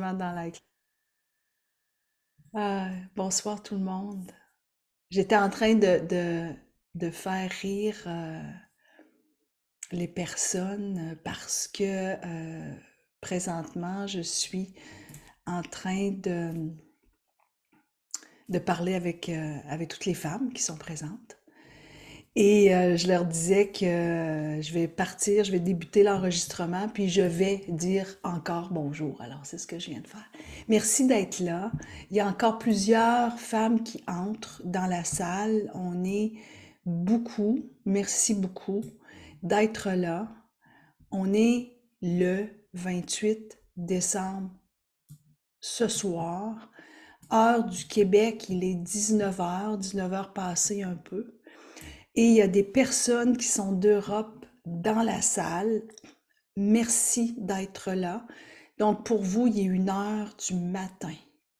Dans la... bonsoir tout le monde. J'étais en train de faire rire les personnes parce que présentement, je suis en train de parler avec toutes les femmes qui sont présentes. Et je leur disais que je vais partir, je vais débuter l'enregistrement, puis je vais dire encore bonjour. Alors, c'est ce que je viens de faire. Merci d'être là. Il y a encore plusieurs femmes qui entrent dans la salle. On est beaucoup, merci beaucoup d'être là. On est le 28 décembre ce soir. Heure du Québec, il est 19h, 19h passé un peu. Et il y a des personnes qui sont d'Europe dans la salle. Merci d'être là. Donc, pour vous, il est 1h du matin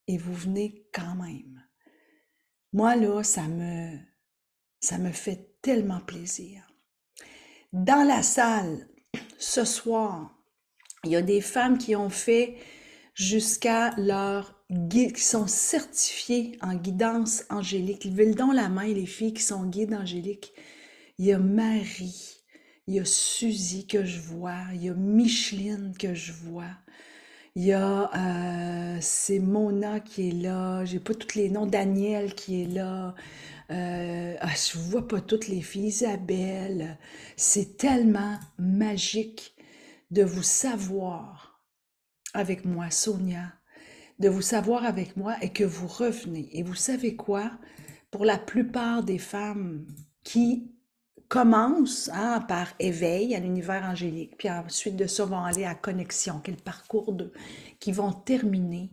et vous venez quand même. Moi, là, ça me fait tellement plaisir. Dans la salle, ce soir, il y a des femmes qui ont fait jusqu'à leur guide, qui sont certifiées en guidance angélique. Levez le don la main, les filles qui sont guides angéliques. Il y a Marie, il y a Suzy que je vois, il y a Micheline que je vois, il y a c'est Mona qui est là, j'ai pas tous les noms, Daniel qui est là, je vois pas toutes les filles, Isabelle. C'est tellement magique de vous savoir avec moi, Sonia, de vous savoir avec moi et que vous revenez. Et vous savez quoi? Pour la plupart des femmes qui commencent par éveil à l'univers angélique, puis ensuite de ça vont aller à connexion, quel parcours qui vont terminer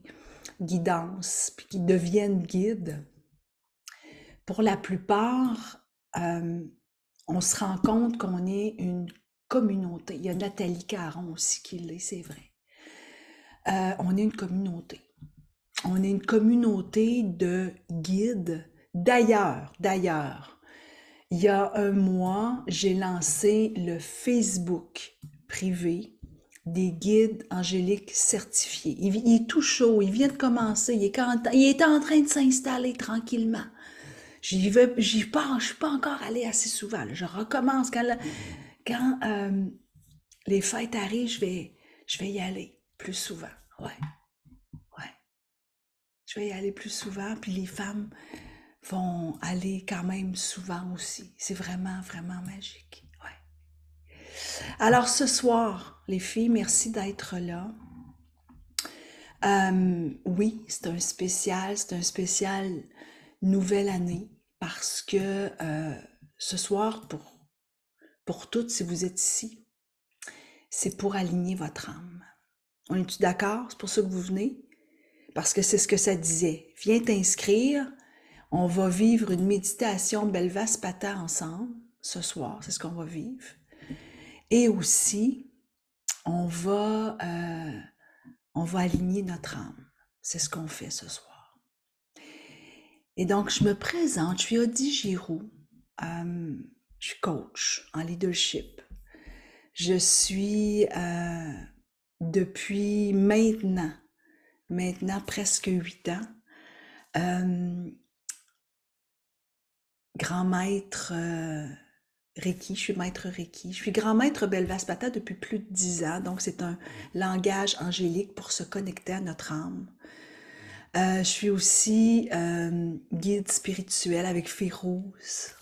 guidance, puis qui deviennent guides. Pour la plupart, on se rend compte qu'on est une communauté. Il y a Nathalie Caron aussi qui l'est, c'est vrai. On est une communauté. On est une communauté de guides. D'ailleurs, il y a un mois, j'ai lancé le Facebook privé des guides angéliques certifiés. Il est tout chaud, il vient de commencer, il est en train de s'installer tranquillement. Je suis pas encore allée assez souvent. Là. Je recommence quand les fêtes arrivent, je vais y aller plus souvent. Ouais, ouais. Je vais y aller plus souvent, puis les femmes vont aller quand même souvent aussi. C'est vraiment, vraiment magique. Ouais. Alors ce soir, les filles, merci d'être là. Oui, c'est un spécial nouvelle année parce que ce soir, pour toutes, si vous êtes ici, c'est pour aligner votre âme. On est-tu d'accord? C'est pour ça que vous venez? Parce que c'est ce que ça disait. Viens t'inscrire. On va vivre une méditation Belvaspata ensemble ce soir, c'est ce qu'on va vivre. Et aussi, on va, euh, on va aligner notre âme. C'est ce qu'on fait ce soir. Et donc, je me présente, je suis Odie Giroux. Je suis coach en leadership. Je suis depuis maintenant presque 8 ans, grand maître Reiki, je suis maître Reiki. Je suis grand maître Belvaspata depuis plus de 10 ans, donc c'est un langage angélique pour se connecter à notre âme. Je suis aussi guide spirituel avec Férouz,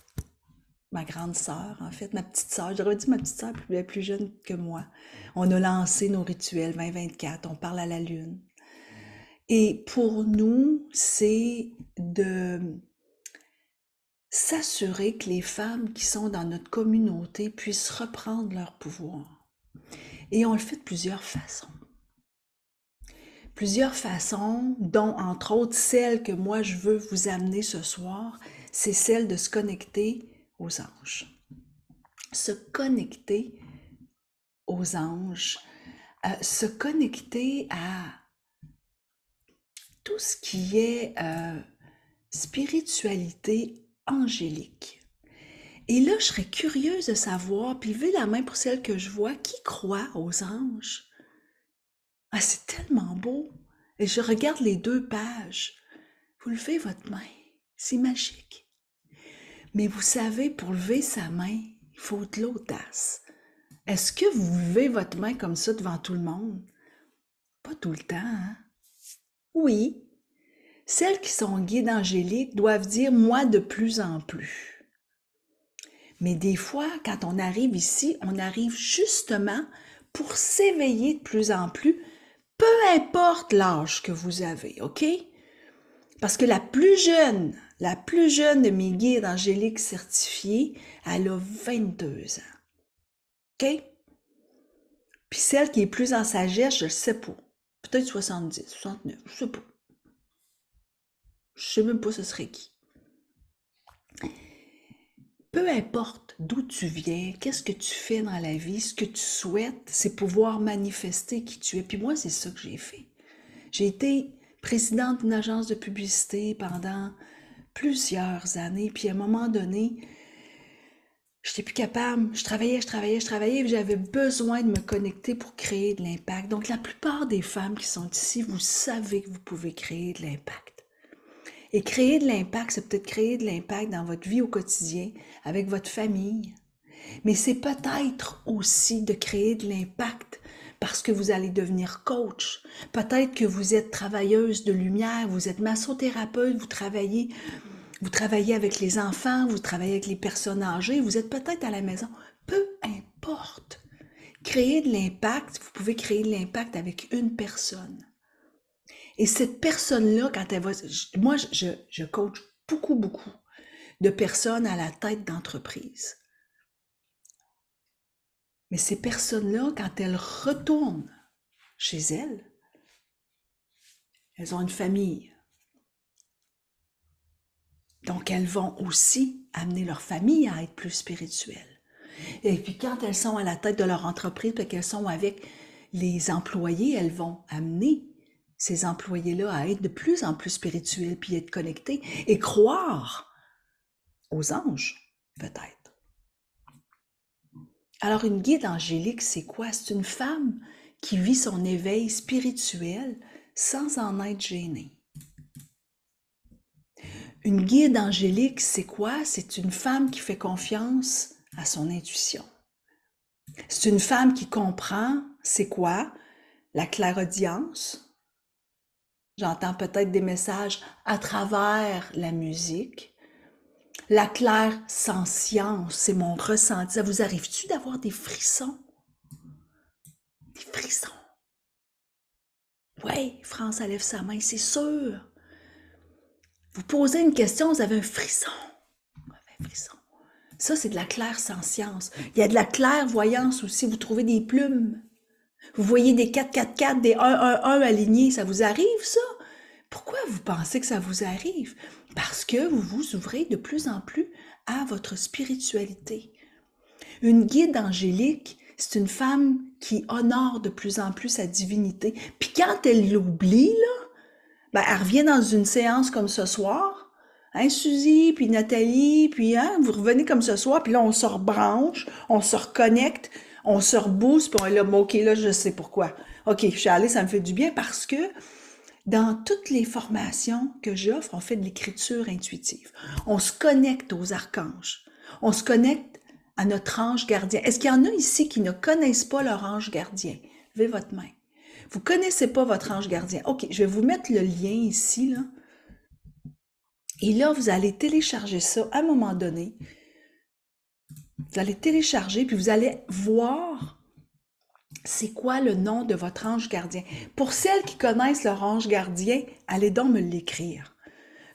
ma grande sœur, en fait, ma petite sœur. J'aurais dit ma petite sœur plus jeune que moi. On a lancé nos rituels 2024, on parle à la lune. Et pour nous, c'est de s'assurer que les femmes qui sont dans notre communauté puissent reprendre leur pouvoir. Et on le fait de plusieurs façons. Plusieurs façons, dont entre autres celle que moi je veux vous amener ce soir, c'est celle de se connecter aux anges. Se connecter aux anges, se connecter à tout ce qui est spiritualité angélique. Et là, je serais curieuse de savoir, puis levez la main pour celle que je vois, qui croit aux anges? Ah, c'est tellement beau! Et je regarde les 2 pages. Vous levez votre main. C'est magique. Mais vous savez, pour lever sa main, il faut de l'audace. Est-ce que vous levez votre main comme ça devant tout le monde? Pas tout le temps, hein? Oui. Celles qui sont guides angéliques doivent dire moi de plus en plus. Mais des fois, quand on arrive ici, on arrive justement pour s'éveiller de plus en plus, peu importe l'âge que vous avez, OK? Parce que la plus jeune de mes guides angéliques certifiés, elle a 22 ans. OK? Puis celle qui est plus en sagesse, je ne sais pas. Peut-être 70, 69, je ne sais pas. Je ne sais même pas ce serait qui. Peu importe d'où tu viens, qu'est-ce que tu fais dans la vie, ce que tu souhaites, c'est pouvoir manifester qui tu es. Puis moi, c'est ça que j'ai fait. J'ai été présidente d'une agence de publicité pendant plusieurs années, puis à un moment donné, je n'étais plus capable. Je travaillais, et j'avais besoin de me connecter pour créer de l'impact. Donc, la plupart des femmes qui sont ici, vous savez que vous pouvez créer de l'impact. Et créer de l'impact, c'est peut-être créer de l'impact dans votre vie au quotidien, avec votre famille. Mais c'est peut-être aussi de créer de l'impact parce que vous allez devenir coach. Peut-être que vous êtes travailleuse de lumière, vous êtes massothérapeute, vous travaillez avec les enfants, vous travaillez avec les personnes âgées, vous êtes peut-être à la maison. Peu importe. Créer de l'impact, vous pouvez créer de l'impact avec une personne. Et cette personne-là, quand elle va... Moi, je coach beaucoup de personnes à la tête d'entreprise. Mais ces personnes-là, quand elles retournent chez elles ont une famille. Donc, elles vont aussi amener leur famille à être plus spirituelles. Et puis, quand elles sont à la tête de leur entreprise, puis qu'elles sont avec les employés, elles vont amener ces employés-là à être de plus en plus spirituels, puis être connectés et croire aux anges, peut-être. Alors, une guide angélique, c'est quoi? C'est une femme qui vit son éveil spirituel sans en être gênée. Une guide angélique, c'est quoi? C'est une femme qui fait confiance à son intuition. C'est une femme qui comprend, c'est quoi? La clairaudience. J'entends peut-être des messages à travers la musique. La clairsentience, c'est mon ressenti. Ça vous arrive-tu d'avoir des frissons? Des frissons. Oui, France, elle lève sa main, c'est sûr. Vous posez une question, vous avez un frisson. Un frisson. Ça, c'est de la clairsentience. Il y a de la clairvoyance aussi. Vous trouvez des plumes. Vous voyez des 4-4-4, des 1-1-1 alignés. Ça vous arrive, ça? Pourquoi vous pensez que ça vous arrive? Parce que vous vous ouvrez de plus en plus à votre spiritualité. Une guide angélique, c'est une femme qui honore de plus en plus sa divinité. Puis quand elle l'oublie, là, ben, elle revient dans une séance comme ce soir, hein, Suzy, puis Nathalie, puis hein, vous revenez comme ce soir, puis là, on se rebranche, on se reconnecte, on se rebooste, puis on est là, bon, OK, là, je sais pourquoi. OK, je suis allée, ça me fait du bien parce que dans toutes les formations que j'offre, on fait de l'écriture intuitive. On se connecte aux archanges. On se connecte à notre ange gardien. Est-ce qu'il y en a ici qui ne connaissent pas leur ange gardien? Levez votre main. Vous ne connaissez pas votre ange gardien. OK, je vais vous mettre le lien ici, là. Et là, vous allez télécharger ça à un moment donné. Vous allez télécharger, puis vous allez voir c'est quoi le nom de votre ange gardien. Pour celles qui connaissent leur ange gardien, allez donc me l'écrire.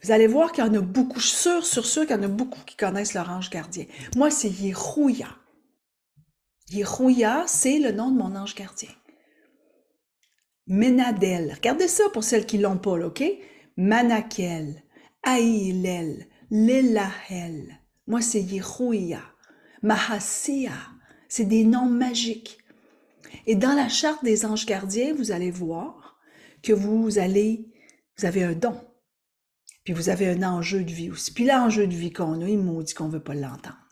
Vous allez voir qu'il y en a beaucoup, je suis sûre qu'il y en a beaucoup qui connaissent leur ange gardien. Moi, c'est Yerouya. Yerouya, c'est le nom de mon ange gardien. Menadel. Regardez ça pour celles qui l'ont pas, là, OK? Manakel, Aïlel, Lelahel. Moi, c'est Yerouya. Mahasia. C'est des noms magiques. Et dans la charte des anges gardiens, vous allez voir que vous avez un don. Puis vous avez un enjeu de vie aussi. Puis l'enjeu de vie qu'on a, il maudit qu'on ne veut pas l'entendre.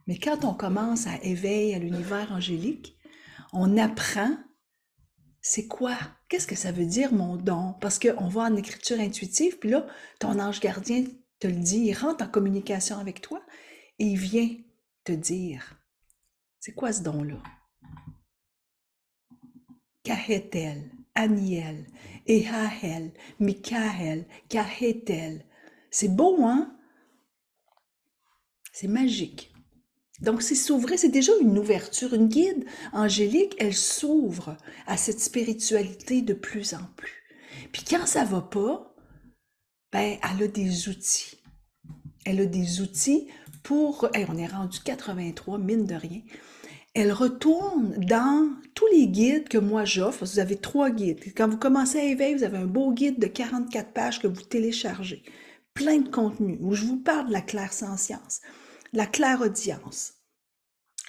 Mais quand on commence à éveiller à l'univers angélique, on apprend c'est quoi? Qu'est-ce que ça veut dire, mon don? Parce qu'on va en écriture intuitive, puis là, ton ange gardien te le dit, il rentre en communication avec toi et il vient te dire, c'est quoi ce don-là? Kahetel, Aniel, Ehahel, Mikael, Kahetel. C'est beau, hein? C'est magique. Donc, c'est s'ouvrir, c'est déjà une ouverture. Une guide angélique, elle s'ouvre à cette spiritualité de plus en plus. Puis quand ça va pas, ben, elle a des outils. Elle a des outils pour... Hey, on est rendu 83, mine de rien. Elle retourne dans tous les guides que moi j'offre. Vous avez 3 guides. Quand vous commencez à éveiller, vous avez un beau guide de 44 pages que vous téléchargez. Plein de contenu où je vous parle de la clairsentience, de la clairaudience.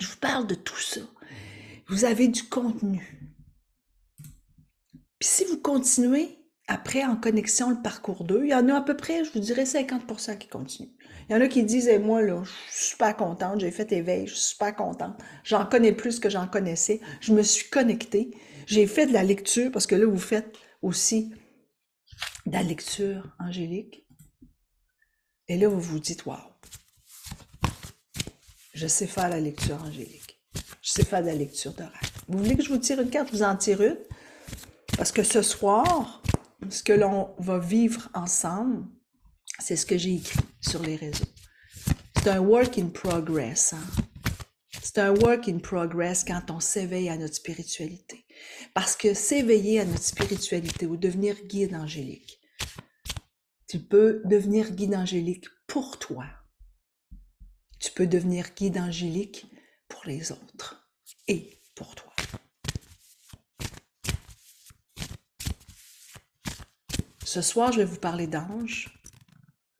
Je vous parle de tout ça. Vous avez du contenu. Puis si vous continuez après en connexion le parcours 2, il y en a à peu près, je vous dirais 50% qui continuent. Il y en a qui disent, hey, moi, là, je suis super contente, j'ai fait éveil, je suis super contente. J'en connais plus que j'en connaissais. Je me suis connectée. J'ai fait de la lecture, parce que là, vous faites aussi de la lecture angélique. Et là, vous vous dites, waouh, je sais faire la lecture angélique. Je sais faire de la lecture d'oracle. Vous voulez que je vous tire une carte? Je vous en tire une. Parce que ce soir, ce que l'on va vivre ensemble, c'est ce que j'ai écrit sur les réseaux. C'est un work in progress. Hein? C'est un work in progress quand on s'éveille à notre spiritualité. Parce que s'éveiller à notre spiritualité ou devenir guide angélique, tu peux devenir guide angélique pour toi. Tu peux devenir guide angélique pour les autres et pour toi. Ce soir, je vais vous parler d'anges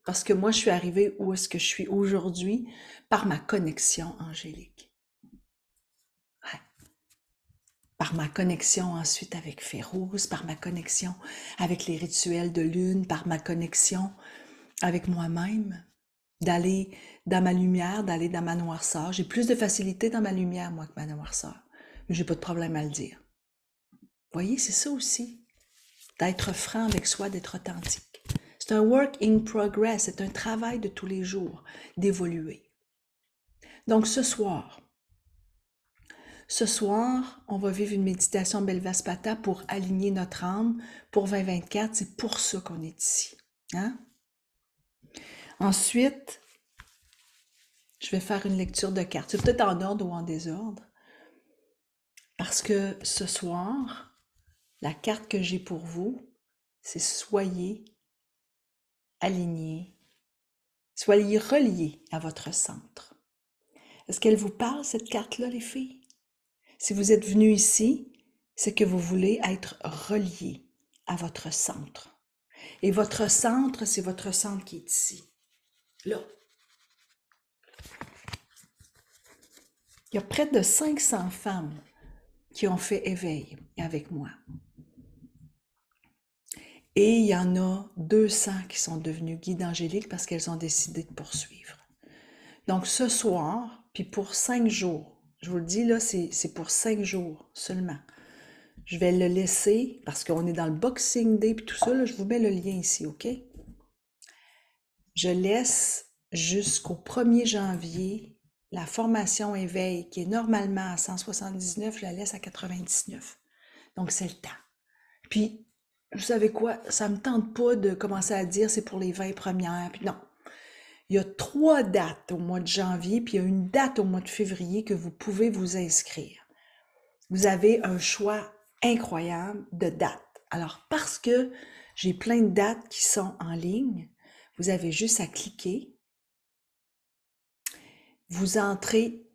parce que moi, je suis arrivée où est-ce que je suis aujourd'hui par ma connexion angélique. Ouais. Par ma connexion ensuite avec Férouz, par ma connexion avec les rituels de lune, par ma connexion avec moi-même, d'aller dans ma lumière, d'aller dans ma noirceur. J'ai plus de facilité dans ma lumière, moi, que ma noirceur. Mais j'ai pas de problème à le dire. Vous voyez, c'est ça aussi. D'être franc avec soi, d'être authentique. C'est un work in progress, c'est un travail de tous les jours, d'évoluer. Donc ce soir, on va vivre une méditation Belvaspata pour aligner notre âme pour 2024. C'est pour ça qu'on est ici. Hein? Ensuite, je vais faire une lecture de cartes. C'est peut-être en ordre ou en désordre. Parce que ce soir, la carte que j'ai pour vous, c'est soyez alignés, soyez reliés à votre centre. Est-ce qu'elle vous parle, cette carte-là, les filles? Si vous êtes venus ici, c'est que vous voulez être reliés à votre centre. Et votre centre, c'est votre centre qui est ici. Là. Il y a près de 500 femmes qui ont fait éveil avec moi. Et il y en a 200 qui sont devenues guides angéliques parce qu'elles ont décidé de poursuivre. Donc ce soir, puis pour 5 jours, je vous le dis là, c'est pour 5 jours seulement. Je vais le laisser, parce qu'on est dans le Boxing Day, puis tout ça, là, je vous mets le lien ici, OK? Je laisse jusqu'au 1er janvier la formation éveil, qui est normalement à 179, je la laisse à 99. Donc, c'est le temps. Puis, vous savez quoi? Ça me tente pas de commencer à dire c'est pour les 20 premières, puis non. Il y a 3 dates au mois de janvier, puis il y a une date au mois de février que vous pouvez vous inscrire. Vous avez un choix incroyable de dates. Alors, parce que j'ai plein de dates qui sont en ligne, vous avez juste à cliquer. Vous entrez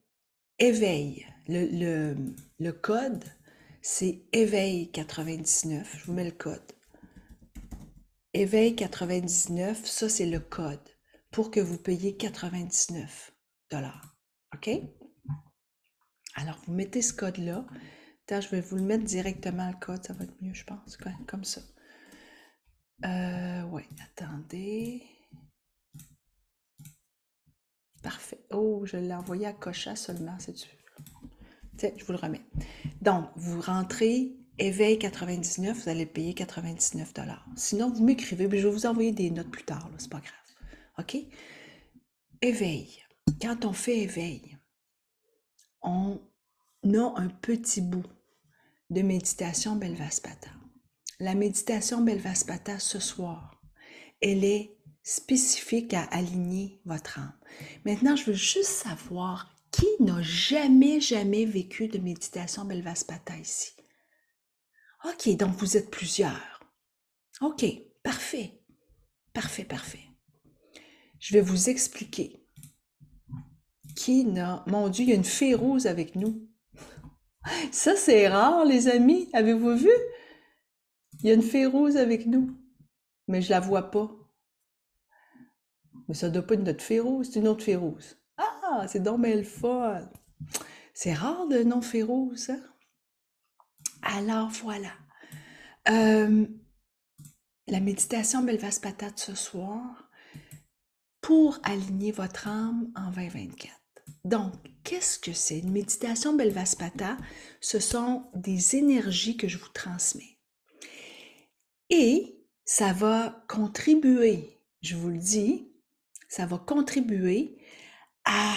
éveil. Le code, c'est éveil 99. Je vous mets le code. Éveil 99, ça c'est le code pour que vous payiez 99 $. OK? Alors, vous mettez ce code-là. Attends, je vais vous le mettre directement le code, ça va être mieux, je pense, comme ça. Ouais, attendez. Parfait. Oh, je l'ai envoyé à Cocha seulement, c'est sûr. Tiens, je vous le remets. Donc, vous rentrez Éveil 99, vous allez payer 99 $. Sinon, vous m'écrivez, puis je vais vous envoyer des notes plus tard, c'est pas grave. OK? Éveil. Quand on fait éveil, on a un petit bout de méditation Belvaspata. La méditation Belvaspata ce soir, elle est spécifique à aligner votre âme. Maintenant, je veux juste savoir qui n'a jamais vécu de méditation Belvaspata ici. OK, donc vous êtes plusieurs. OK, parfait. Parfait. Je vais vous expliquer. Qui n'a... Mon Dieu, il y a une fée rose avec nous. Ça, c'est rare, les amis. Avez-vous vu? Il y a une fée rose avec nous. Mais je la vois pas. Mais ça doit pas être notre fée rose, c'est une autre fée rose. Ah, c'est donc bien le fun. C'est rare de non fée rose, hein? Alors, voilà. La méditation Belvaspata de ce soir pour aligner votre âme en 2024. Donc, qu'est-ce que c'est? Une méditation Belvaspata, ce sont des énergies que je vous transmets. Et ça va contribuer, je vous le dis, ça va contribuer à,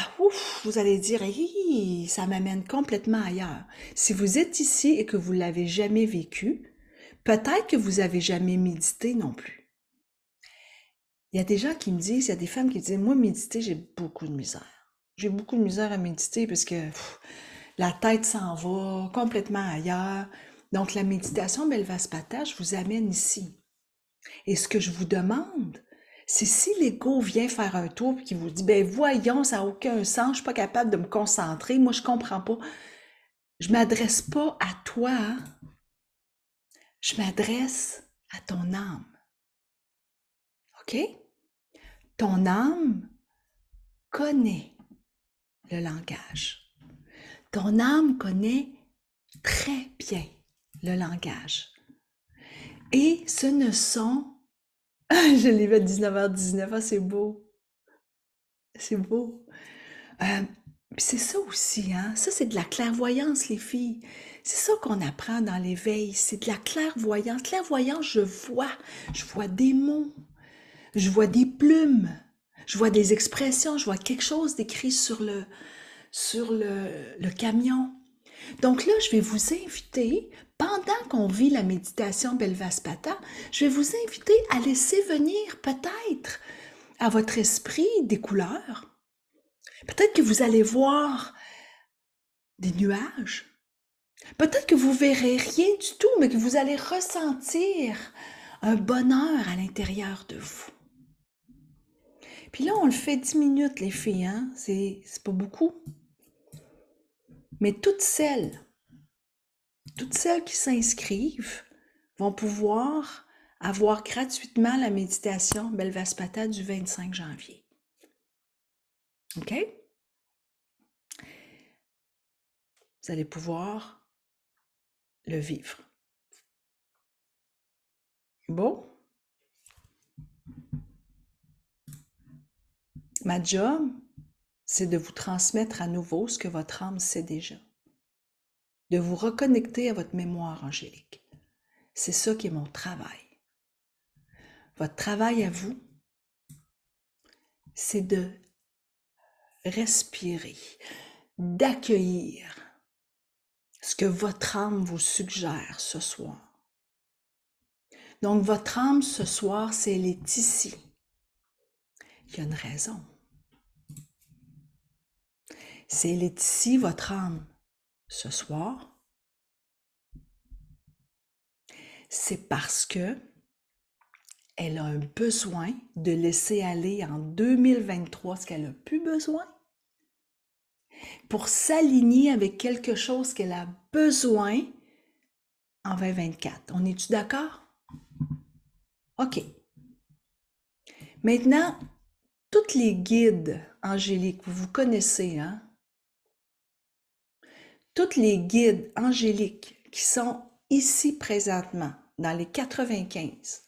vous allez dire, hey, ça m'amène complètement ailleurs. Si vous êtes ici et que vous ne l'avez jamais vécu, peut-être que vous n'avez jamais médité non plus. Il y a des gens qui me disent, il y a des femmes qui disent, moi, méditer, j'ai beaucoup de misère. J'ai beaucoup de misère à méditer parce que la tête s'en va complètement ailleurs. Donc, la méditation Belvaspata, je vous amène ici. Et ce que je vous demande, c'est si l'ego vient faire un tour et qu'il vous dit, ben voyons, ça n'a aucun sens, je suis pas capable de me concentrer, moi je comprends pas. Je m'adresse pas à toi, hein? Je m'adresse à ton âme. OK? Ton âme connaît le langage. Ton âme connaît très bien le langage. Et ce ne sont... Je l'ai vu à 19h19, ah, c'est beau. C'est beau. C'est ça aussi, hein? Ça, c'est de la clairvoyance, les filles. C'est ça qu'on apprend dans l'éveil. C'est de la clairvoyance. Clairvoyance, je vois des mots, je vois des plumes, je vois des expressions, je vois quelque chose d'écrit sur le camion. Donc là, je vais vous inviter, pendant qu'on vit la méditation Belvaspata, je vais vous inviter à laisser venir peut-être à votre esprit des couleurs. Peut-être que vous allez voir des nuages. Peut-être que vous verrez rien du tout, mais que vous allez ressentir un bonheur à l'intérieur de vous. Puis là, on le fait 10 minutes, les filles, hein? C'est pas beaucoup. Mais toutes celles qui s'inscrivent vont pouvoir avoir gratuitement la méditation Belvaspata du 25 janvier. OK? Vous allez pouvoir le vivre. Bon? Ma job, c'est de vous transmettre à nouveau ce que votre âme sait déjà. De vous reconnecter à votre mémoire angélique. C'est ça qui est mon travail. Votre travail à vous, c'est de respirer, d'accueillir ce que votre âme vous suggère ce soir. Donc, votre âme ce soir, si elle est ici, il y a une raison. Si elle est ici, votre âme, ce soir, c'est parce que elle a un besoin de laisser aller en 2023 ce qu'elle n'a plus besoin pour s'aligner avec quelque chose qu'elle a besoin en 2024. On est-tu d'accord? OK. Maintenant, toutes les guides angéliques, vous connaissez, hein? Toutes les guides angéliques qui sont ici présentement, dans les 95,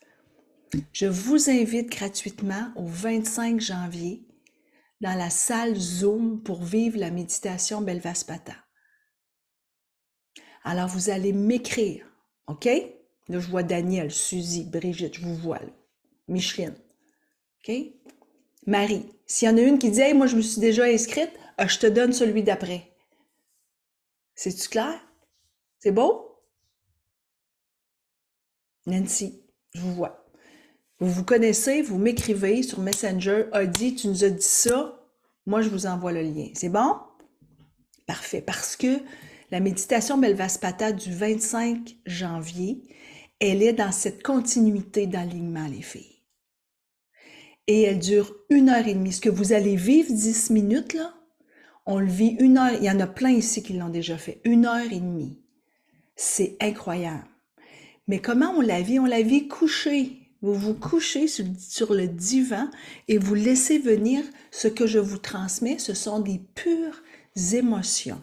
je vous invite gratuitement au 25 janvier dans la salle Zoom pour vivre la méditation Belvaspata. Alors, vous allez m'écrire OK? Là, je vois Daniel, Suzy, Brigitte, je vous vois là. Micheline. OK? Marie. S'il y en a une qui dit « Hey, moi, je me suis déjà inscrite, je te donne celui d'après. » C'est-tu clair? C'est beau? Nancy, je vous vois. Vous vous connaissez, vous m'écrivez sur Messenger, Audie, tu nous as dit ça, moi je vous envoie le lien. C'est bon? Parfait, parce que la méditation Belvaspata du 25 janvier, elle est dans cette continuité d'alignement, les filles. Et elle dure 1 heure et demie. Ce que vous allez vivre 10 minutes, là, on le vit 1 heure. Il y en a plein ici qui l'ont déjà fait. 1 heure et demie. C'est incroyable. Mais comment on la vit? On la vit couchée. Vous vous couchez sur le divan et vous laissez venir ce que je vous transmets. Ce sont des pures émotions.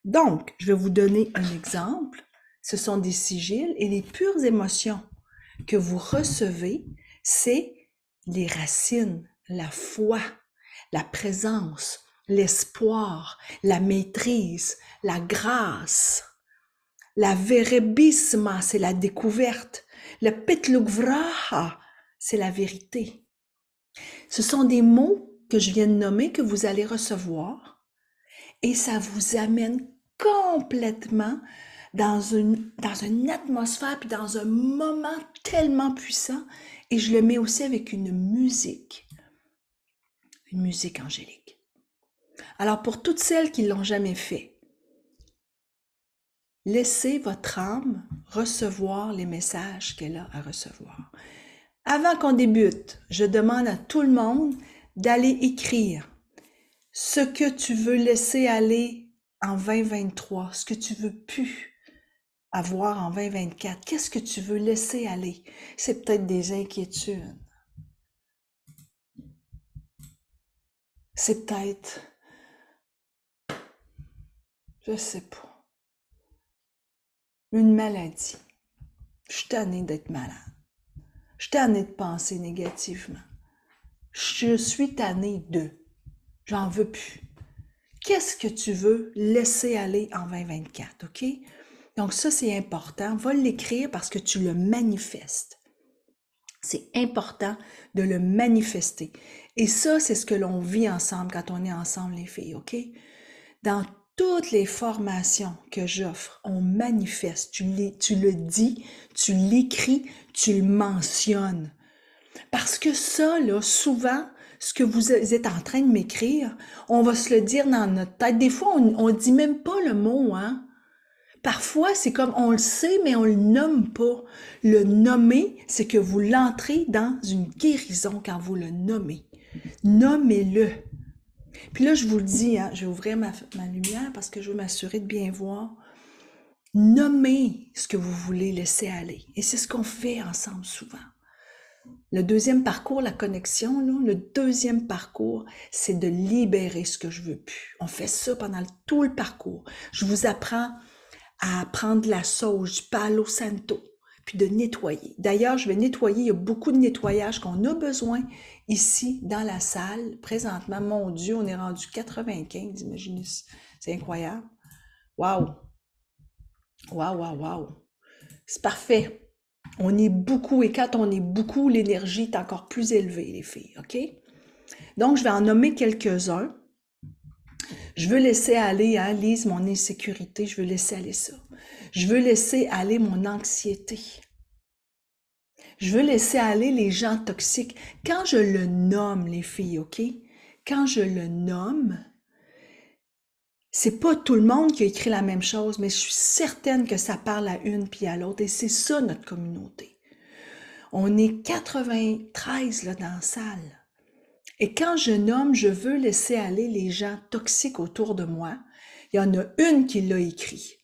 Donc, je vais vous donner un exemple. Ce sont des sigils et les pures émotions que vous recevez, c'est les racines, la foi, la présence, l'espoir, la maîtrise, la grâce. La verebissima, c'est la découverte. Le petlugvraha, c'est la vérité. Ce sont des mots que je viens de nommer, que vous allez recevoir, et ça vous amène complètement dans une atmosphère, puis dans un moment tellement puissant, et je le mets aussi avec une musique angélique. Alors pour toutes celles qui ne l'ont jamais fait, laissez votre âme recevoir les messages qu'elle a à recevoir. Avant qu'on débute, je demande à tout le monde d'aller écrire ce que tu veux laisser aller en 2023, ce que tu veux plus avoir en 2024. Qu'est-ce que tu veux laisser aller? C'est peut-être des inquiétudes. C'est peut-être, je sais pas, une maladie. Je suis tannée d'être malade. Je suis tannée de penser négativement. Je suis tannée de. J'en veux plus. Qu'est-ce que tu veux laisser aller en 2024, OK? Donc ça, c'est important. Va l'écrire parce que tu le manifestes. C'est important de le manifester. Et ça, c'est ce que l'on vit ensemble quand on est ensemble, les filles, OK? Dans toutes les formations que j'offre, on manifeste. Tu le dis, tu l'écris, tu le mentionnes. Parce que ça, là, souvent, ce que vous êtes en train de m'écrire, on va se le dire dans notre tête. Des fois, on dit même pas le mot, hein? Parfois, c'est comme on le sait, mais on le nomme pas. Le nommer, c'est que vous l'entrez dans une guérison quand vous le nommez. Nommez-le. Puis là, je vous le dis, hein, je vais ouvrir ma lumière parce que je veux m'assurer de bien voir. Nommez ce que vous voulez laisser aller. Et c'est ce qu'on fait ensemble souvent. Le deuxième parcours, la connexion, là, le deuxième parcours, c'est de libérer ce que je veux plus. On fait ça pendant tout le parcours. Je vous apprends à prendre de la sauge, du palo santo, puis de nettoyer. D'ailleurs, je vais nettoyer, il y a beaucoup de nettoyage qu'on a besoin ici dans la salle. Présentement, mon Dieu, on est rendu 95, imaginez, c'est incroyable. Wow! Wow, wow, wow! C'est parfait. On est beaucoup, et quand on est beaucoup, l'énergie est encore plus élevée, les filles, OK? Donc, je vais en nommer quelques-uns. Je veux laisser aller, hein, Lise, mon insécurité, je veux laisser aller ça. Je veux laisser aller mon anxiété. Je veux laisser aller les gens toxiques. Quand je le nomme, les filles, OK? Quand je le nomme, c'est pas tout le monde qui a écrit la même chose, mais je suis certaine que ça parle à une puis à l'autre. Et c'est ça, notre communauté. On est 93 là, dans la salle. Et quand je nomme, je veux laisser aller les gens toxiques autour de moi, il y en a une qui l'a écrit.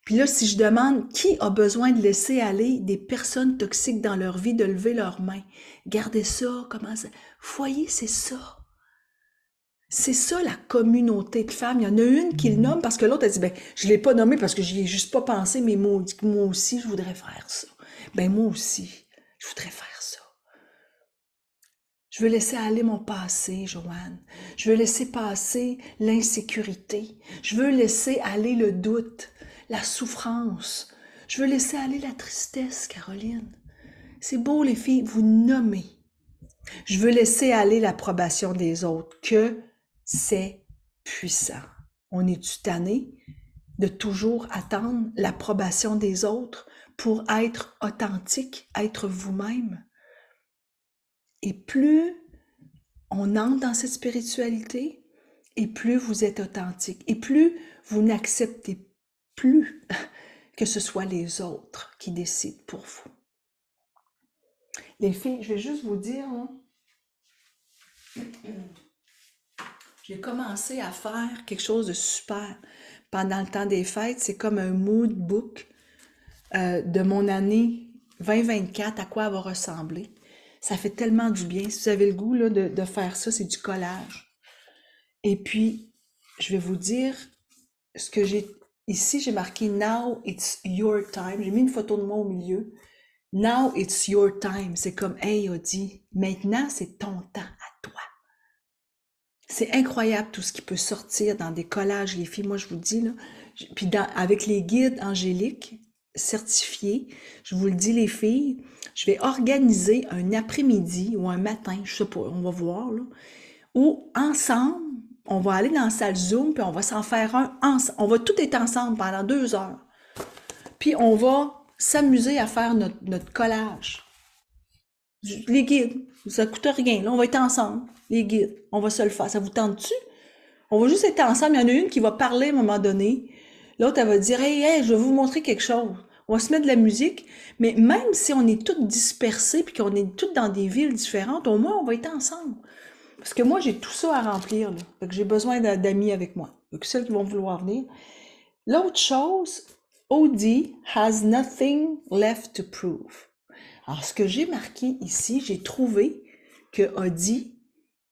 Puis là, si je demande qui a besoin de laisser aller des personnes toxiques dans leur vie, de lever leurs mains, gardez ça, comment ça... Vous voyez, c'est ça. C'est ça la communauté de femmes. Il y en a une qui le nomme parce que l'autre a dit, ben, je l'ai pas nommé parce que j'y ai juste pas pensé, mais moi aussi, je voudrais faire ça. Ben, moi aussi, je voudrais faire ça. Je veux laisser aller mon passé, Joanne. Je veux laisser passer l'insécurité. Je veux laisser aller le doute, la souffrance. Je veux laisser aller la tristesse, Caroline. C'est beau, les filles, vous nommez. Je veux laisser aller l'approbation des autres, que c'est puissant. On est-tu tanné de toujours attendre l'approbation des autres pour être authentique, être vous-même? Et plus on entre dans cette spiritualité, et plus vous êtes authentique, et plus vous n'acceptez plus que ce soit les autres qui décident pour vous. Les filles, je vais juste vous dire, hein, j'ai commencé à faire quelque chose de super pendant le temps des fêtes. C'est comme un mood book de mon année 2024, à quoi elle va ressembler. Ça fait tellement du bien. Si vous avez le goût là, de faire ça, c'est du collage. Et puis, je vais vous dire ce que j'ai... Ici, j'ai marqué Now it's your time. J'ai mis une photo de moi au milieu. Now it's your time. C'est comme, hey, a dit, maintenant, c'est ton temps à toi. C'est incroyable tout ce qui peut sortir dans des collages, les filles. Moi, je vous dis, là, puis avec les guides angéliques certifiés, je vous le dis, les filles, je vais organiser un après-midi ou un matin, je sais pas, on va voir, là, où ensemble, on va aller dans la salle Zoom, puis on va s'en faire un ensemble. On va tout être ensemble pendant 2 heures. Puis on va s'amuser à faire notre collage. Les guides, ça coûte rien. Là, on va être ensemble, les guides. On va se le faire. Ça vous tente-tu? On va juste être ensemble. Il y en a une qui va parler à un moment donné. L'autre, elle va dire, hey, je vais vous montrer quelque chose. On va se mettre de la musique. Mais même si on est toutes dispersées puis qu'on est toutes dans des villes différentes, au moins, on va être ensemble. Parce que moi, j'ai tout ça à remplir, là. Fait que j'ai besoin d'amis avec moi. Donc, celles qui vont vouloir venir. L'autre chose, Odie has nothing left to prove. Alors, ce que j'ai marqué ici, j'ai trouvé que Odie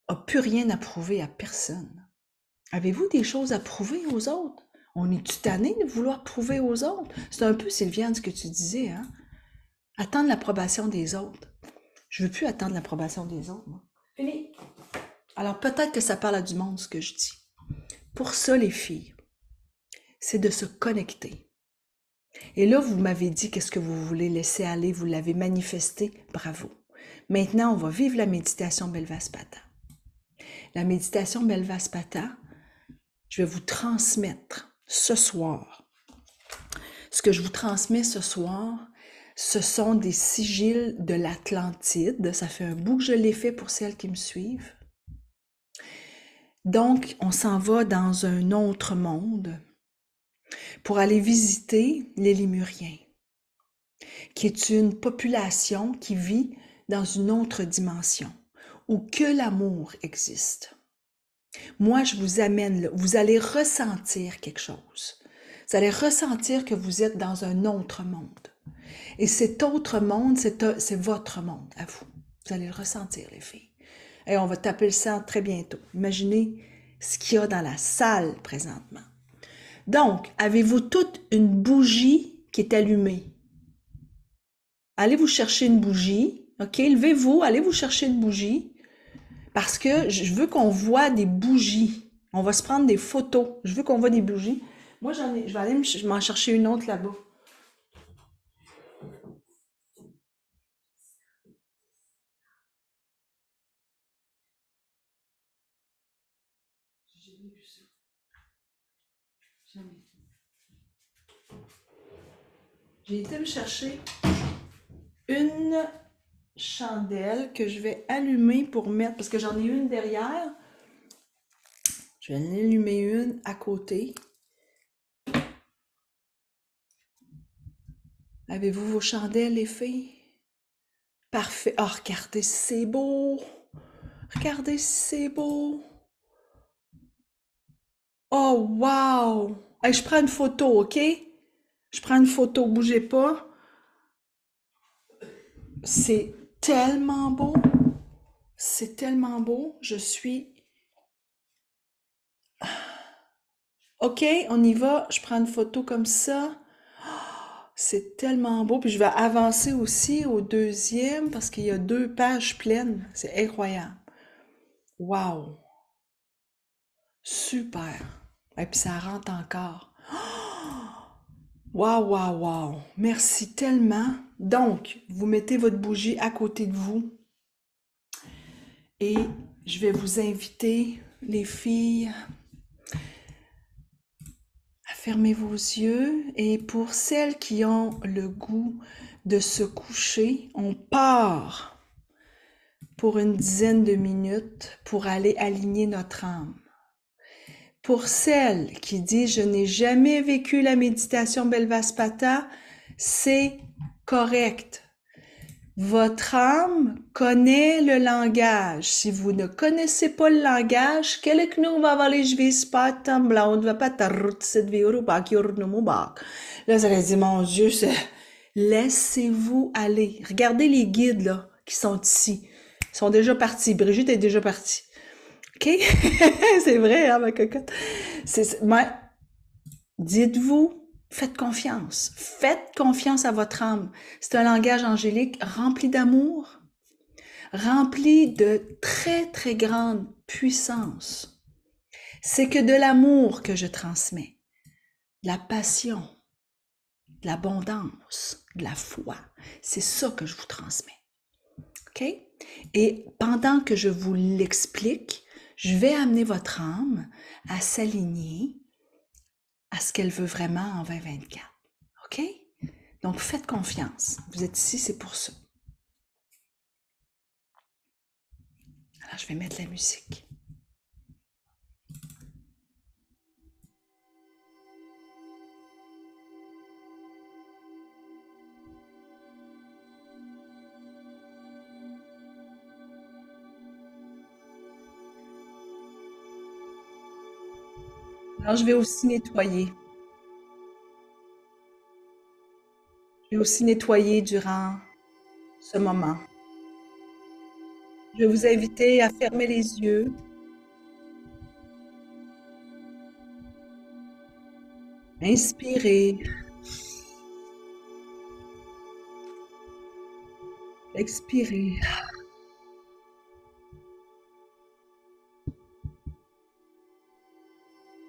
a plus rien à prouver à personne. Avez-vous des choses à prouver aux autres? On est-tu tanné de vouloir prouver aux autres? C'est un peu, Sylviane, ce que tu disais, hein? Attendre l'approbation des autres. Je veux plus attendre l'approbation des autres, moi. Fini. Alors, peut-être que ça parle à du monde, ce que je dis. Pour ça, les filles, c'est de se connecter. Et là, vous m'avez dit qu'est-ce que vous voulez laisser aller, vous l'avez manifesté, bravo. Maintenant, on va vivre la méditation Belvaspata. La méditation Belvaspata, je vais vous transmettre ce soir. Ce que je vous transmets ce soir, ce sont des sigils de l'Atlantide. Ça fait un bout que je l'ai fait pour celles qui me suivent. Donc, on s'en va dans un autre monde pour aller visiter les Lémuriens, qui est une population qui vit dans une autre dimension, où que l'amour existe. Moi, je vous amène là, vous allez ressentir quelque chose. Vous allez ressentir que vous êtes dans un autre monde. Et cet autre monde, c'est votre monde à vous. Vous allez le ressentir, les filles. Et on va taper le sang très bientôt. Imaginez ce qu'il y a dans la salle présentement. Donc, avez-vous toute une bougie qui est allumée? Allez vous chercher une bougie, ok? Levez-vous, allez vous chercher une bougie, parce que je veux qu'on voit des bougies. On va se prendre des photos. Je veux qu'on voit des bougies. Moi, je vais aller m'en chercher une autre là-bas. J'ai jamais vu ça. Jamais. J'ai été me chercher une chandelle que je vais allumer pour mettre, parce que j'en ai une derrière. Je vais en allumer une à côté. Avez-vous vos chandelles, les filles? Parfait. Oh, regardez si c'est beau. Regardez si c'est beau. Oh, wow! Hey, je prends une photo, OK? Je prends une photo, bougez pas. C'est tellement beau. C'est tellement beau. Je suis... OK, on y va. Je prends une photo comme ça. C'est tellement beau. Puis je vais avancer aussi au deuxième parce qu'il y a 2 pages pleines. C'est incroyable. Wow! Super! Et puis ça rentre encore. Waouh, waouh, waouh. Merci tellement. Donc, vous mettez votre bougie à côté de vous et je vais vous inviter, les filles, à fermer vos yeux. Et pour celles qui ont le goût de se coucher, on part pour une dizaine de minutes pour aller aligner notre âme. Pour celles qui disent je n'ai jamais vécu la méditation Belvaspata, c'est correct. Votre âme connaît le langage. Si vous ne connaissez pas le langage, là, ça va dire, mon Dieu, laissez-vous aller. Regardez les guides, là, qui sont ici. Ils sont déjà partis. Brigitte est déjà partie. OK? C'est vrai, hein, ma cocotte? Dites-vous, faites confiance. Faites confiance à votre âme. C'est un langage angélique rempli d'amour, rempli de très, très grande puissance. C'est que de l'amour que je transmets, de la passion, de l'abondance, de la foi. C'est ça que je vous transmets. OK? Et pendant que je vous l'explique, je vais amener votre âme à s'aligner à ce qu'elle veut vraiment en 2024. OK? Donc, faites confiance. Vous êtes ici, c'est pour ça. Alors, je vais mettre la musique. Alors, je vais aussi nettoyer. Je vais aussi nettoyer durant ce moment. Je vais vous inviter à fermer les yeux. Inspirez. Expirez.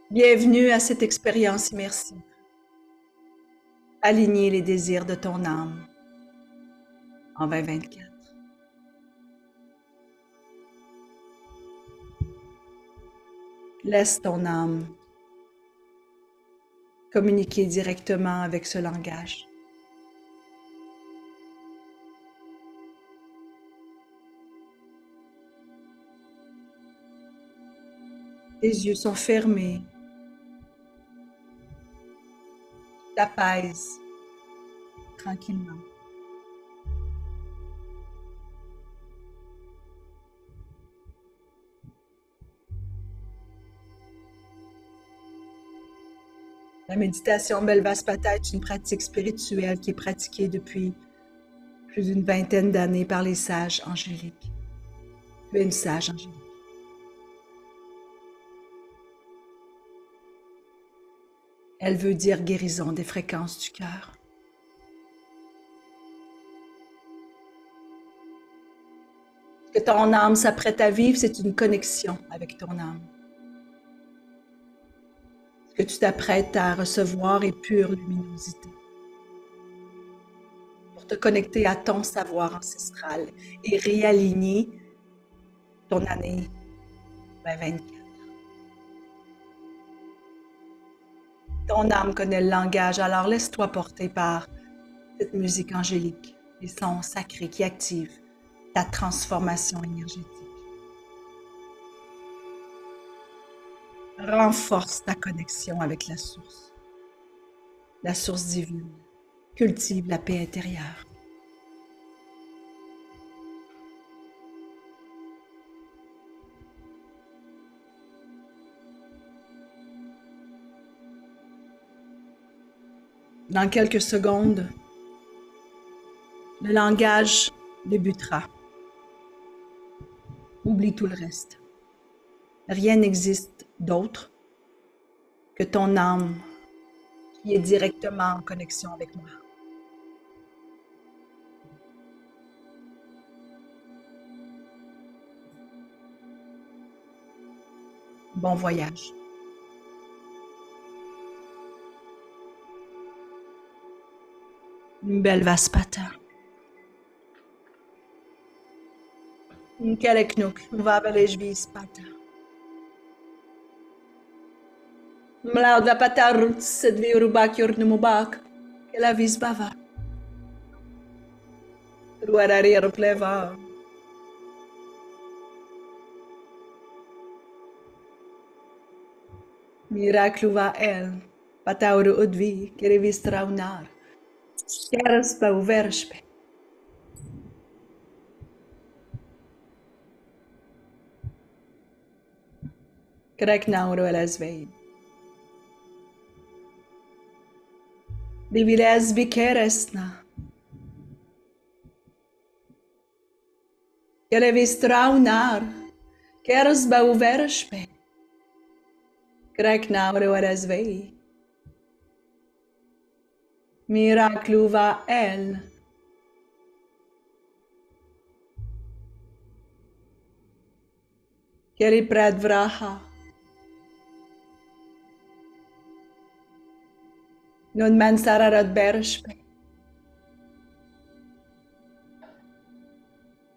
Bienvenue à cette expérience immersive. Aligner les désirs de ton âme en 2024. Laisse ton âme communiquer directement avec ce langage. Tes yeux sont fermés. T'apaises tranquillement. La méditation Belvaspata est une pratique spirituelle qui est pratiquée depuis plus d'une vingtaine d'années par les sages angéliques. Tu es une sage angélique. Elle veut dire guérison des fréquences du cœur. Ce que ton âme s'apprête à vivre, c'est une connexion avec ton âme. Ce que tu t'apprêtes à recevoir est pure luminosité. Pour te connecter à ton savoir ancestral et réaligner ton année 2024. Ton âme connaît le langage, alors laisse-toi porter par cette musique angélique, les sons sacrés qui activent ta transformation énergétique. Renforce ta connexion avec la source divine. Cultive la paix intérieure. Dans quelques secondes, le langage débutera. Oublie tout le reste. Rien n'existe d'autre que ton âme qui est directement en connexion avec moi. Bon voyage. Belvaspata. Keleknuk. Vabalejvispata. Mlaud vapata roots sedvi urubak yornumubak. Kelavisbava. Ruararir pleva. Miracluva el. Patauru udvi. Kerevistraunar. Kerespa uverspe. Kreknauro elezvein. Divilesbi keresna. Kerevistraunar. Kerespa uverspe. Kreknauro elezvein. Miracluva el. Keri predvraha. Non mensararat bershpe.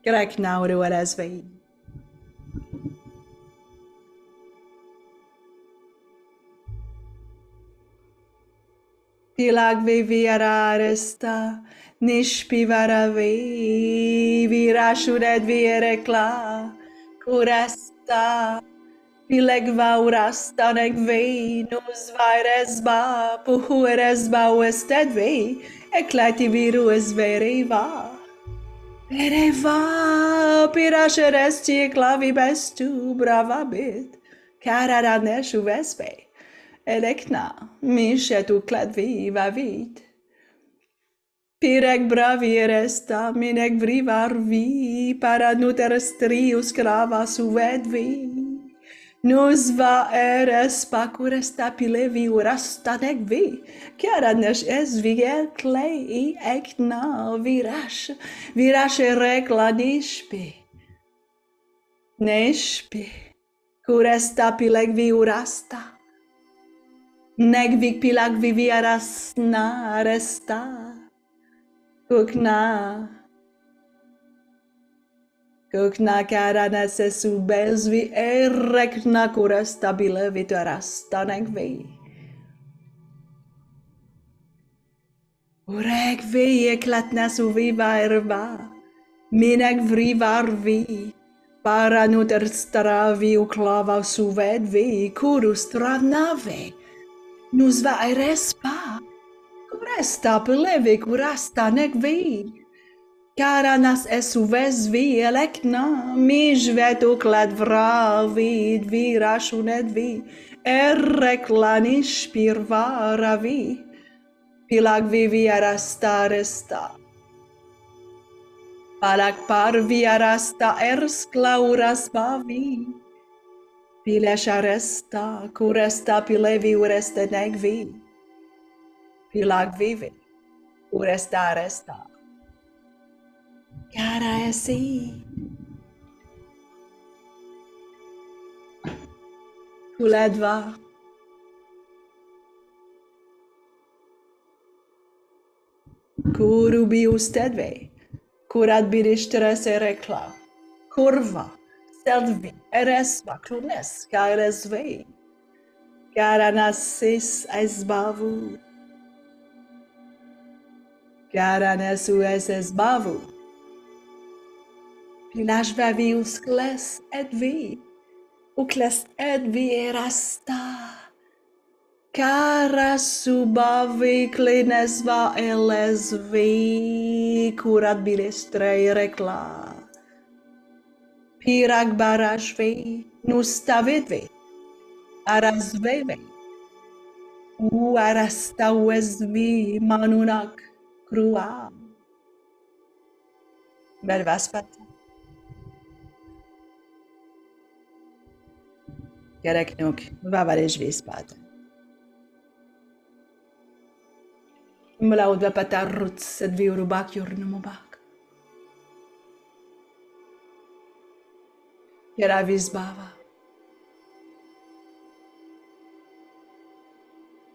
Grek nauru erezvei. Tilag viviararesta. Nishpi varavei. Virashured vierekla. Kuresta. Pilegvaurasta negvei. Nus vairesba. Puhueresba westedvei. Eklati viru esvereva. Pereva, pirasheresti clavi bestu, brava bit, cararaneshu vespe, elecna, mishetu cladvi vavit. Pirec bravi resta, minec vrivarvi, para nuterstrius crava suvedvi. Nus va eres pacuresta pilevi urasta negvi, chiaranes esvi clay ekna virash regla nishpi, curesta pilegvi urasta, negvi pilagvi viarasna resta, Kukna karanes subesvi erekna kuresta bilevit rasta negvi. Uregvi eklatnas uviva erva, minek vrivarvi, para nuter stravi uklava suvedvi, kurus tranave, nusva erespa, kuresta pilevi kurasta negvi. Karanas esuvesvi elekna, mižvetu kladvravid virashunedvi, ereklaniš pirvaravi, pilagvi viarasta resta. Palak parvi arasta ersklauras bavi, pilesharesta, kuresta pilevi ureste negvi, pilagvivi, uresta resta. Cara esi. Kuledva. Kurubi ustedve. Kurat biristres erekla. Kurva. Selvi. Eresva. Klunes. Karesve. Karanasis esbavu. Karanesu esbavu. Pilashvavi uskles edvi. Ukles edvi erasta. Cara subavi klinesva elesvi. Kurat bilistre rekla. Pirag barashvi. Nustavidvi. Arasveve. U arasta wesvi manunak krua. Belvaspata. Gereknuk, vavarejvispata. Mlaud vapata roots et viurubak yornumubak. Geravisbava.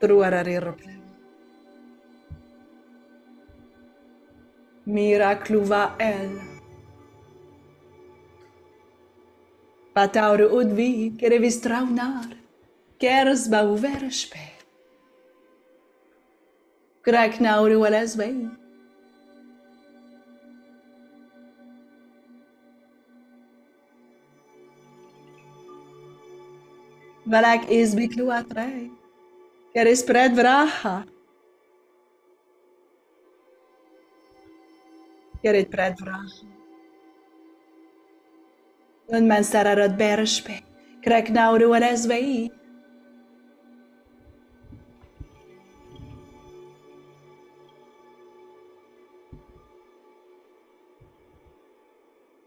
Truararirple. Mirakluva el. Pataur udvi, kerevis traunar, kers bauverspe. Kraknauru alesvei. Valak isbiklu atrei. Keris pred vraha. Kerit pred vraha. Un man sararot berspe. Kraknauru alesvei.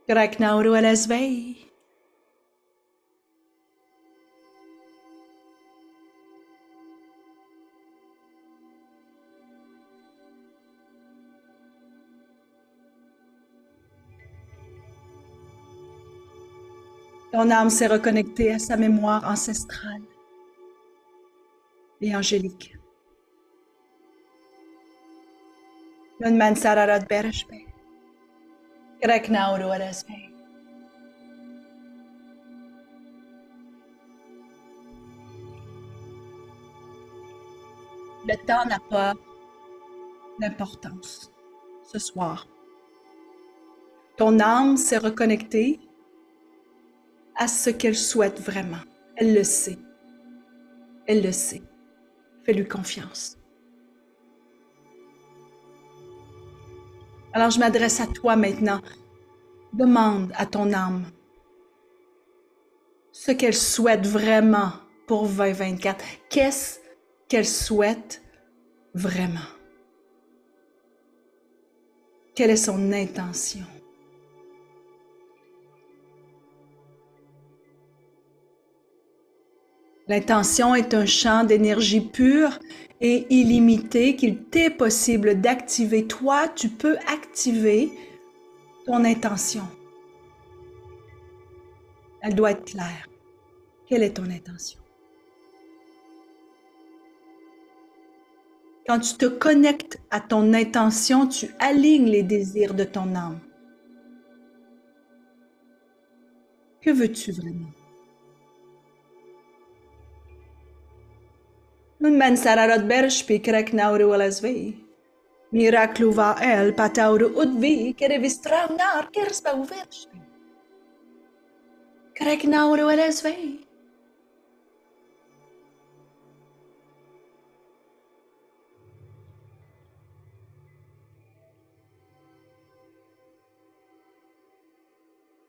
Kraknauru alesvei. Ton âme s'est reconnectée à sa mémoire ancestrale et angélique. Un man sararot berspe. Kraknauru alesvei. Le temps n'a pas d'importance ce soir. Ton âme s'est reconnectée à ce qu'elle souhaite vraiment. Elle le sait. Elle le sait. Fais-lui confiance. Alors je m'adresse à toi maintenant. Demande à ton âme ce qu'elle souhaite vraiment pour 2024. Qu'est-ce qu'elle souhaite vraiment? Quelle est son intention? L'intention est un champ d'énergie pure et illimité qu'il t'est possible d'activer. Toi, tu peux activer ton intention. Elle doit être claire. Quelle est ton intention? Quand tu te connectes à ton intention, tu alignes les désirs de ton âme. Que veux-tu vraiment? Nun men sararot bershpi kreknauru alasvei. Mirakluva el patauru udvi kerevistraunar kerspa uvershpi. Kreknauru alasvei.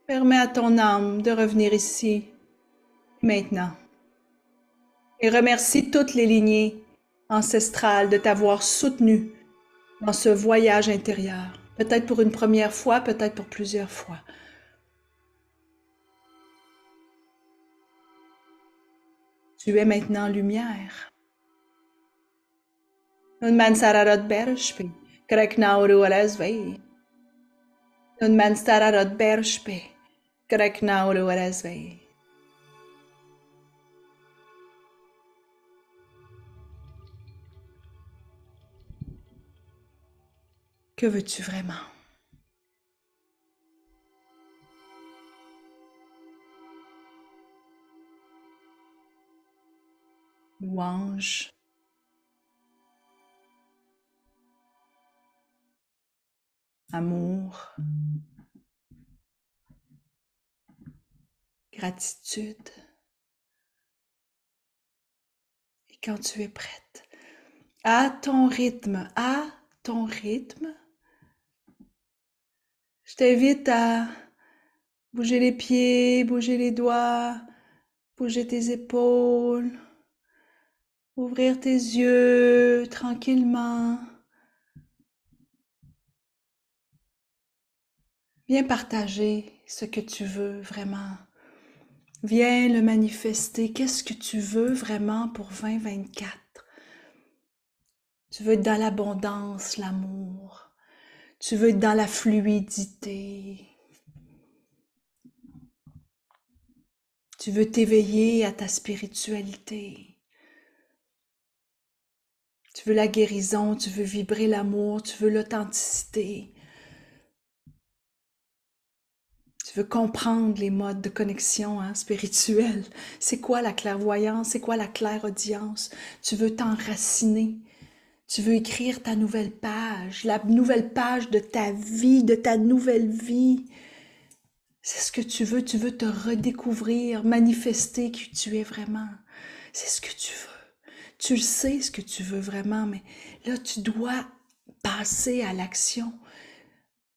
Permets à ton âme de revenir ici, maintenant. Et remercie toutes les lignées ancestrales de t'avoir soutenu dans ce voyage intérieur. Peut-être pour une première fois, peut-être pour plusieurs fois. Tu es maintenant lumière. Un man sararot bershpe, kreknauru alasvei. Un man sararot bershpe, kreknauru alasvei. Que veux-tu vraiment? Louange. Amour. Gratitude. Et quand tu es prête, à ton rythme, je t'invite à bouger les pieds, bouger les doigts, bouger tes épaules, ouvrir tes yeux tranquillement. Viens partager ce que tu veux vraiment. Viens le manifester. Qu'est-ce que tu veux vraiment pour 2024? Tu veux être dans l'abondance, l'amour. Tu veux être dans la fluidité. Tu veux t'éveiller à ta spiritualité. Tu veux la guérison, tu veux vibrer l'amour, tu veux l'authenticité. Tu veux comprendre les modes de connexion spirituelle. C'est quoi la clairvoyance? C'est quoi la clairaudience? Tu veux t'enraciner. Tu veux écrire ta nouvelle page, la nouvelle page de ta vie, de ta nouvelle vie. C'est ce que tu veux te redécouvrir, manifester qui tu es vraiment. C'est ce que tu veux. Tu le sais ce que tu veux vraiment, mais là, tu dois passer à l'action.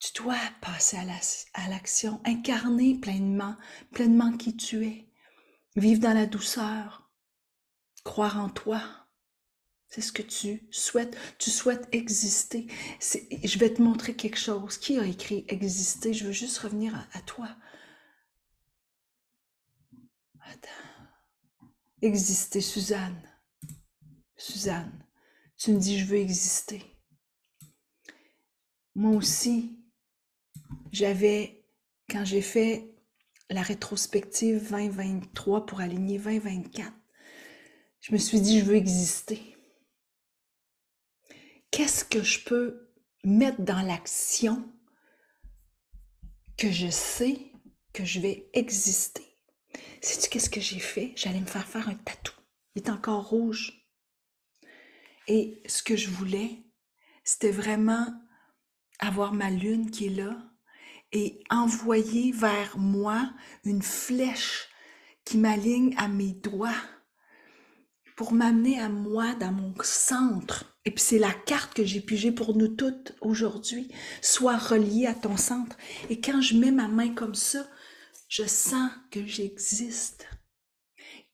Tu dois passer à l'action, incarner pleinement qui tu es. Vivre dans la douceur, croire en toi. C'est ce que tu souhaites. Tu souhaites exister. Je vais te montrer quelque chose. Qui a écrit exister? Je veux juste revenir à toi. Attends. Exister, Suzanne. Suzanne, tu me dis je veux exister. Moi aussi, quand j'ai fait la rétrospective 2023 pour aligner 2024, je me suis dit je veux exister. Qu'est-ce que je peux mettre dans l'action que je sais que je vais exister? Sais-tu qu'est-ce que j'ai fait? J'allais me faire un tatou. Il est encore rouge. Et ce que je voulais, c'était vraiment avoir ma lune qui est là et envoyer vers moi une flèche qui m'aligne à mes doigts pour m'amener à moi dans mon centre. Et puis c'est la carte que j'ai pigée pour nous toutes aujourd'hui. Sois relié à ton centre. Et quand je mets ma main comme ça, je sens que j'existe.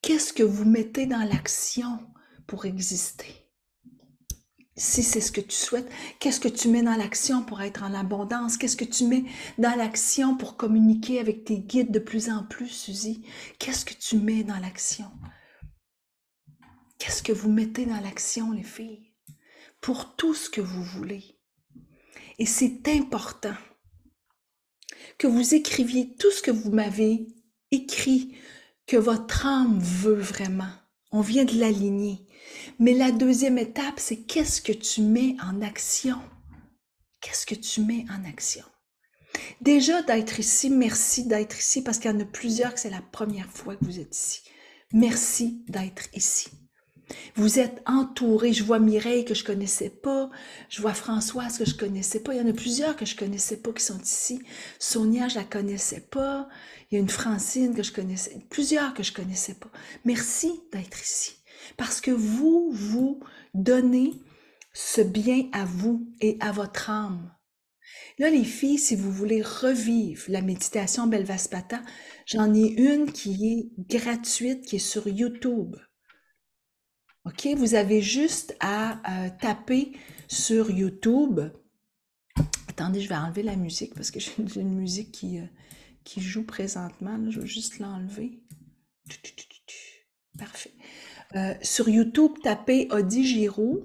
Qu'est-ce que vous mettez dans l'action pour exister? Si c'est ce que tu souhaites, qu'est-ce que tu mets dans l'action pour être en abondance? Qu'est-ce que tu mets dans l'action pour communiquer avec tes guides de plus en plus, Suzy? Qu'est-ce que tu mets dans l'action? Qu'est-ce que vous mettez dans l'action, les filles? Pour tout ce que vous voulez. Et c'est important que vous écriviez tout ce que vous m'avez écrit, que votre âme veut vraiment. On vient de l'aligner. Mais la deuxième étape, c'est qu'est-ce que tu mets en action? Qu'est-ce que tu mets en action? Déjà d'être ici, merci d'être ici parce qu'il y en a plusieurs que c'est la première fois que vous êtes ici. Merci d'être ici. Vous êtes entourés. Je vois Mireille que je connaissais pas. Je vois Françoise que je connaissais pas. Il y en a plusieurs que je connaissais pas qui sont ici. Sonia, je la connaissais pas. Il y a une Francine que je connaissais. Plusieurs que je connaissais pas. Merci d'être ici. Parce que vous donnez ce bien à vous et à votre âme. Là, les filles, si vous voulez revivre la méditation Belvaspata, j'en ai une qui est gratuite, qui est sur YouTube. OK? Vous avez juste à taper sur YouTube. Attendez, je vais enlever la musique parce que j'ai une musique qui joue présentement. Là, je vais juste l'enlever. Parfait. Sur YouTube, tapez Audi Giroux,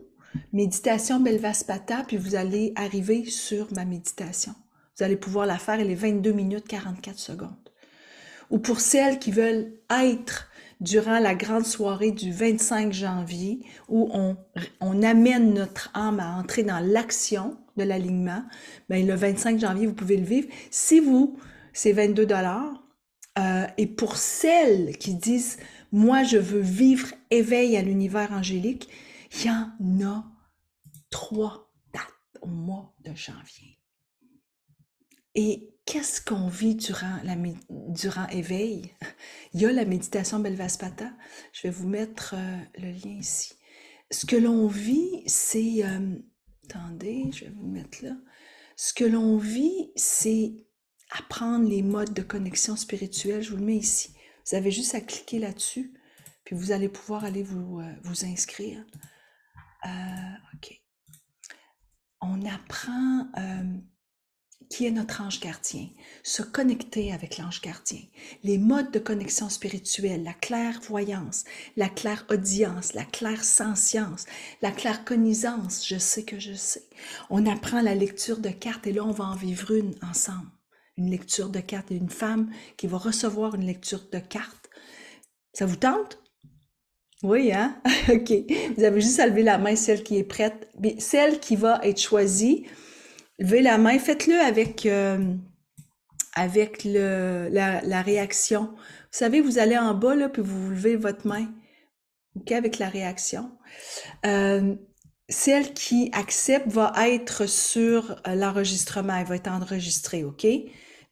méditation Belvaspata, puis vous allez arriver sur ma méditation. Vous allez pouvoir la faire, elle est 22 minutes 44 secondes. Ou pour celles qui veulent être durant la grande soirée du 25 janvier, où on amène notre âme à entrer dans l'action de l'alignement, bien, le 25 janvier, vous pouvez le vivre. Si c'est 22 $. Et pour celles qui disent « Moi, je veux vivre éveil à l'univers angélique », il y en a 3 dates au mois de janvier. Et qu'est-ce qu'on vit durant éveil? Il y a la méditation Belvaspata. Je vais vous mettre le lien ici. Ce que l'on vit, c'est... attendez, je vais vous mettre là. Ce que l'on vit, c'est apprendre les modes de connexion spirituelle. Je vous le mets ici. Vous avez juste à cliquer là-dessus, puis vous allez pouvoir aller vous inscrire. OK. On apprend... qui est notre ange gardien, se connecter avec l'ange gardien, les modes de connexion spirituelle, la clairvoyance, la clairaudience, la clairsentience, la claircognizance, je sais que je sais. On apprend la lecture de cartes et là, on va en vivre une ensemble. Une lecture de cartes et une femme qui va recevoir une lecture de cartes. Ça vous tente? Oui, hein? OK. Vous avez juste à lever la main, celle qui est prête. Mais celle qui va être choisie, levez la main, faites-le avec avec la réaction. Vous savez, vous allez en bas, là, puis vous levez votre main, OK, avec la réaction. Celle qui accepte va être sur l'enregistrement, elle va être enregistrée, OK?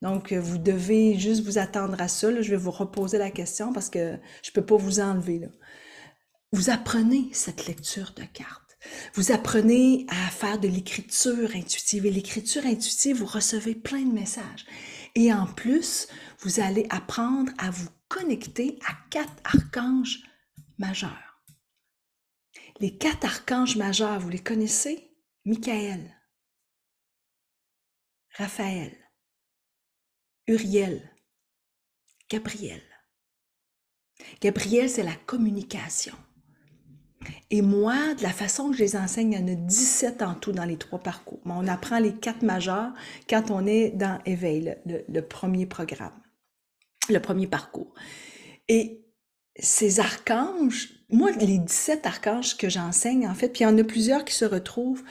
Donc, vous devez juste vous attendre à ça. Là. Je vais vous reposer la question parce que je peux pas vous enlever, là. Vous apprenez cette lecture de cartes. Vous apprenez à faire de l'écriture intuitive. Et l'écriture intuitive, vous recevez plein de messages. Et en plus, vous allez apprendre à vous connecter à 4 archanges majeurs. Les 4 archanges majeurs, vous les connaissez? Michael, Raphaël, Uriel, Gabriel. Gabriel, c'est la communication. Et moi, de la façon que je les enseigne, il y en a 17 en tout dans les 3 parcours. Mais on apprend les 4 majeurs quand on est dans Éveil, le premier programme, le premier parcours. Et ces archanges, moi, les 17 archanges que j'enseigne, en fait, puis il y en a plusieurs qui se retrouvent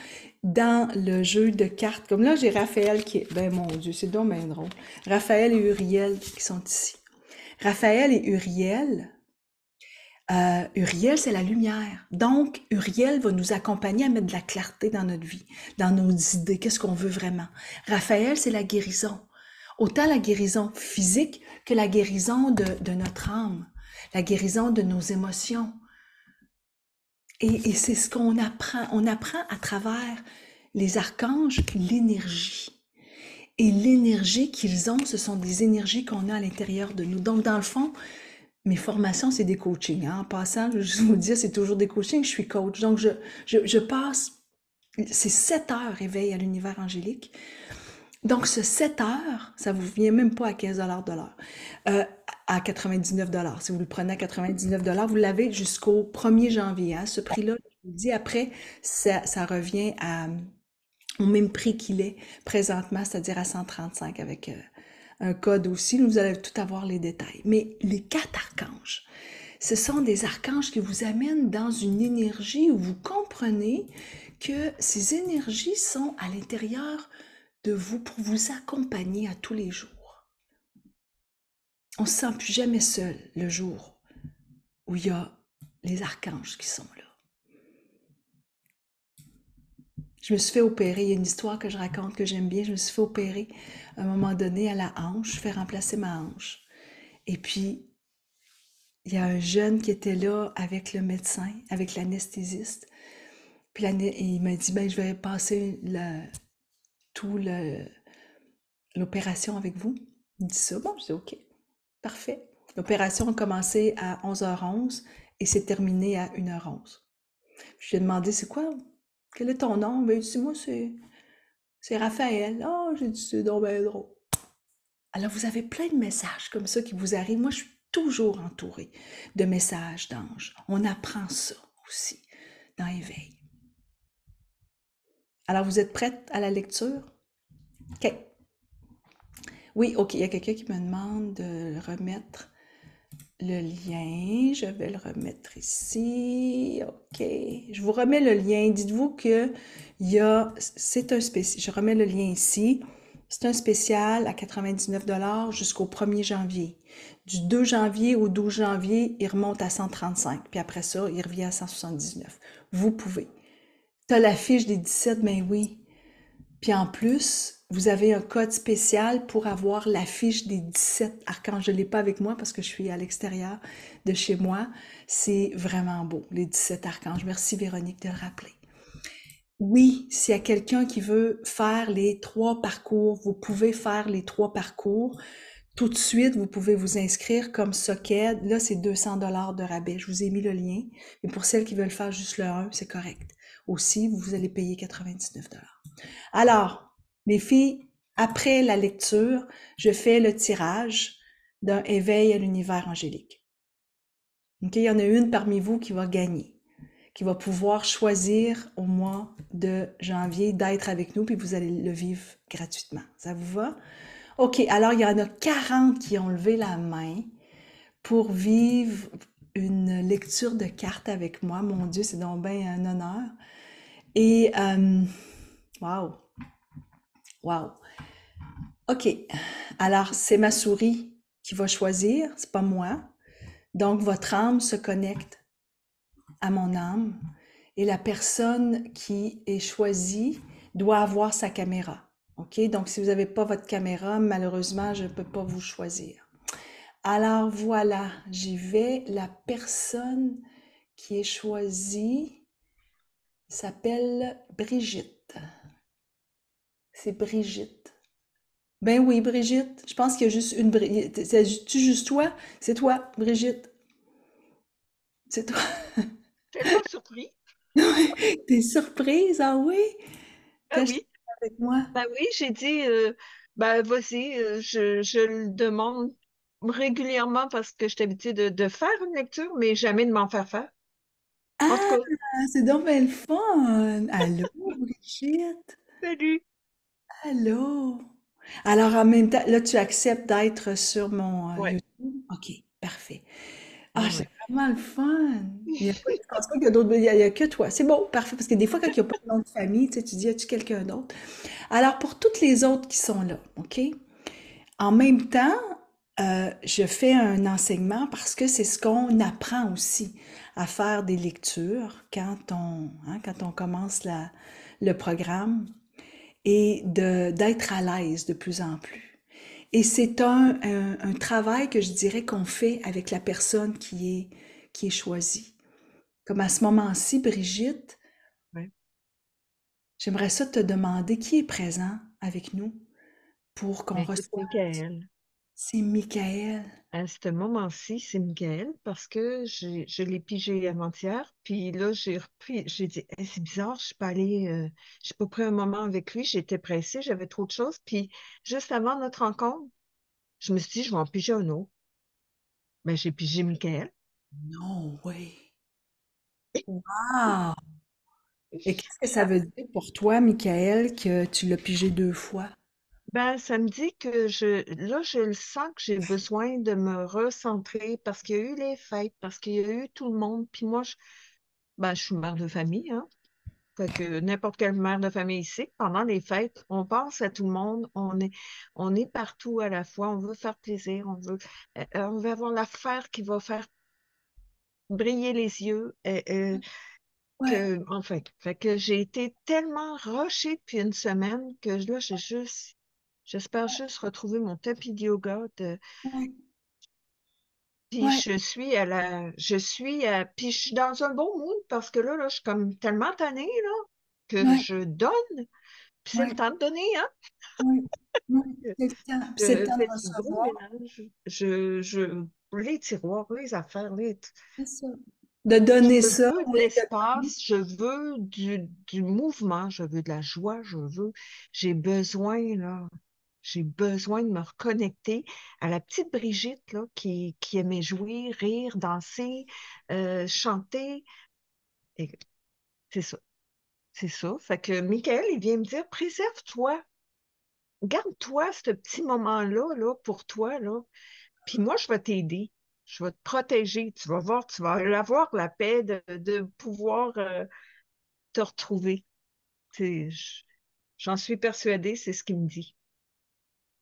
dans le jeu de cartes. Comme là, j'ai Raphaël qui est... Ben mon Dieu, c'est donc bien drôle. Raphaël et Uriel qui sont ici. Raphaël et Uriel, c'est la lumière. Donc, Uriel va nous accompagner à mettre de la clarté dans notre vie, dans nos idées, qu'est-ce qu'on veut vraiment. Raphaël, c'est la guérison. Autant la guérison physique que la guérison de notre âme, la guérison de nos émotions. Et c'est ce qu'on apprend. On apprend à travers les archanges l'énergie. Et l'énergie qu'ils ont, ce sont des énergies qu'on a à l'intérieur de nous. Donc, dans le fond, mes formations, c'est des coachings. Hein. En passant, je vous dire, c'est toujours des coachings. Je suis coach. Donc, je passe, c'est 7 heures éveil à l'univers angélique. Donc, ce 7 heures, ça vous vient même pas à 15 de l'heure, à 99 Si vous le prenez à 99 vous l'avez jusqu'au 1er janvier. Hein. Ce prix-là, je vous dis, après, ça revient au même prix qu'il est présentement, c'est-à-dire à 135 avec un code aussi. Vous allez tout avoir les détails. Mais les 4 archanges, ce sont des archanges qui vous amènent dans une énergie où vous comprenez que ces énergies sont à l'intérieur de vous pour vous accompagner à tous les jours. On ne se sent plus jamais seul le jour où il y a les archanges qui sont là. Je me suis fait opérer, il y a une histoire que je raconte que j'aime bien, je me suis fait opérer à un moment donné à la hanche, je fais remplacer ma hanche. Et puis, il y a un jeune qui était là avec le médecin, avec l'anesthésiste. Puis il m'a dit, ben, je vais passer l'opération avec vous. Il dit ça, bon, je dis OK, parfait. L'opération a commencé à 11h11 et s'est terminée à 1h11. Je lui ai demandé, c'est quoi? Quel est ton nom? Ben, il dit, moi, c'est Raphaël. Ah, j'ai dit, c'est donc bien drôle. Alors, vous avez plein de messages comme ça qui vous arrivent. Moi, je suis toujours entourée de messages d'anges. On apprend ça aussi dans Éveil. Alors, vous êtes prête à la lecture? OK. Oui, OK. Il y a quelqu'un qui me demande de remettre le lien. Je vais le remettre ici. OK. Je vous remets le lien. Dites-vous que c'est un spécial. Je remets le lien ici. C'est un spécial à 99 jusqu'au 1er janvier. Du 2 janvier au 12 janvier, il remonte à 135. Puis après ça, il revient à 179. Vous pouvez. Tu as la fiche des 17, ben oui. Puis en plus, vous avez un code spécial pour avoir la fiche des 17 archanges. Je ne l'ai pas avec moi parce que je suis à l'extérieur de chez moi. C'est vraiment beau, les 17 archanges. Merci Véronique de le rappeler. Oui, s'il y a quelqu'un qui veut faire les 3 parcours, vous pouvez faire les 3 parcours. Tout de suite, vous pouvez vous inscrire comme socket. Là, c'est 200 de rabais. Je vous ai mis le lien. Et pour celles qui veulent faire juste le 1, c'est correct. Aussi, vous allez payer 99 Alors, les filles, après la lecture, je fais le tirage d'un éveil à l'univers angélique. OK? Il y en a une parmi vous qui va gagner, qui va pouvoir choisir au mois de janvier d'être avec nous, puis vous allez le vivre gratuitement. Ça vous va? OK, alors il y en a 40 qui ont levé la main pour vivre une lecture de cartes avec moi. Mon Dieu, c'est donc bien un honneur. Et, wow, wow. OK. Alors, c'est ma souris qui va choisir, c'est pas moi. Donc, votre âme se connecte à mon âme et la personne qui est choisie doit avoir sa caméra. OK? Donc, si vous n'avez pas votre caméra, malheureusement, je ne peux pas vous choisir. Alors, voilà, j'y vais. La personne qui est choisie s'appelle Brigitte. C'est Brigitte. Ben oui, Brigitte. Je pense qu'il y a juste une Brigitte. C'est-tu juste toi? C'est toi, Brigitte. C'est toi. Tellement surpris. T'es surprise? Ah oui? Ah Quand je oui, avec moi. ben oui, j'ai dit, ben vas-y, je le demande régulièrement parce que je suis habituée de faire une lecture, mais jamais de m'en faire faire. En tout Ah, cas, c'est donc bien le fun! Allô, Brigitte? salut. Allô? Alors, en même temps, là, tu acceptes d'être sur mon Ouais, YouTube? OK, parfait. ouais, Ah, c'est ouais. vraiment le fun! Il y a pas, je pense pas qu'il y a d'autres, il y a que toi. C'est bon, parfait. Parce que des fois, quand il n'y a pas de nom de famille, tu sais, tu dis, as-tu quelqu'un d'autre? Alors, pour toutes les autres qui sont là, OK? En même temps, je fais un enseignement parce que c'est ce qu'on apprend aussi, à faire des lectures quand on commence le programme et d'être à l'aise de plus en plus. Et c'est un travail que je dirais qu'on fait avec la personne qui est choisie. Comme à ce moment-ci, Brigitte, Ouais. j'aimerais ça te demander qui est présent avec nous pour qu'on Mais écoute, reçoive. Michael, C'est Michael. à ce moment-ci, c'est Michael parce que je l'ai pigé avant-hier, puis là, j'ai repris, j'ai dit, hey, c'est bizarre, je suis pas allée, j'ai pas pris un moment avec lui, j'étais pressée, j'avais trop de choses, puis juste avant notre rencontre, je me suis dit, je vais en piger un autre. Ben, j'ai pigé Michael. Non, oui. Wow! Et qu'est-ce que ça veut dire pour toi, Michael, que tu l'as pigé deux fois? Ben, ça me dit que là, je le sens que j'ai besoin de me recentrer parce qu'il y a eu les fêtes, parce qu'il y a eu tout le monde. Puis moi, ben, je suis mère de famille, hein. Fait que n'importe quelle mère de famille ici, pendant les fêtes, on pense à tout le monde, on est partout à la fois, on veut faire plaisir, on veut avoir l'affaire qui va faire briller les yeux, Ouais, enfin, fait que j'ai été tellement rushée depuis une semaine que là, j'espère juste retrouver mon tapis de yoga. ouais, Puis ouais, puis je suis dans un bon mood parce que là, je suis comme tellement tannée, là, que ouais, je donne. Puis c'est le ouais, temps de donner, hein. ouais, ouais. C'est le temps. Puis c'est le Je temps de fais du gros recevoir. ménage. Les tiroirs, les affaires, C'est ça. De donner je ça, veux de oui, de donner. l'espace, je veux du mouvement, je veux de la joie, j'ai besoin, là. J'ai besoin de me reconnecter à la petite Brigitte là, qui aimait jouer, rire, danser, chanter. Et c'est ça, c'est ça. Fait que Michael, il vient me dire, préserve-toi, garde-toi ce petit moment-là là, pour toi, là. Puis moi, je vais t'aider, je vais te protéger. Tu vas voir, tu vas avoir la paix de pouvoir te retrouver. C'est- j- J'en suis persuadée, c'est ce qu'il me dit.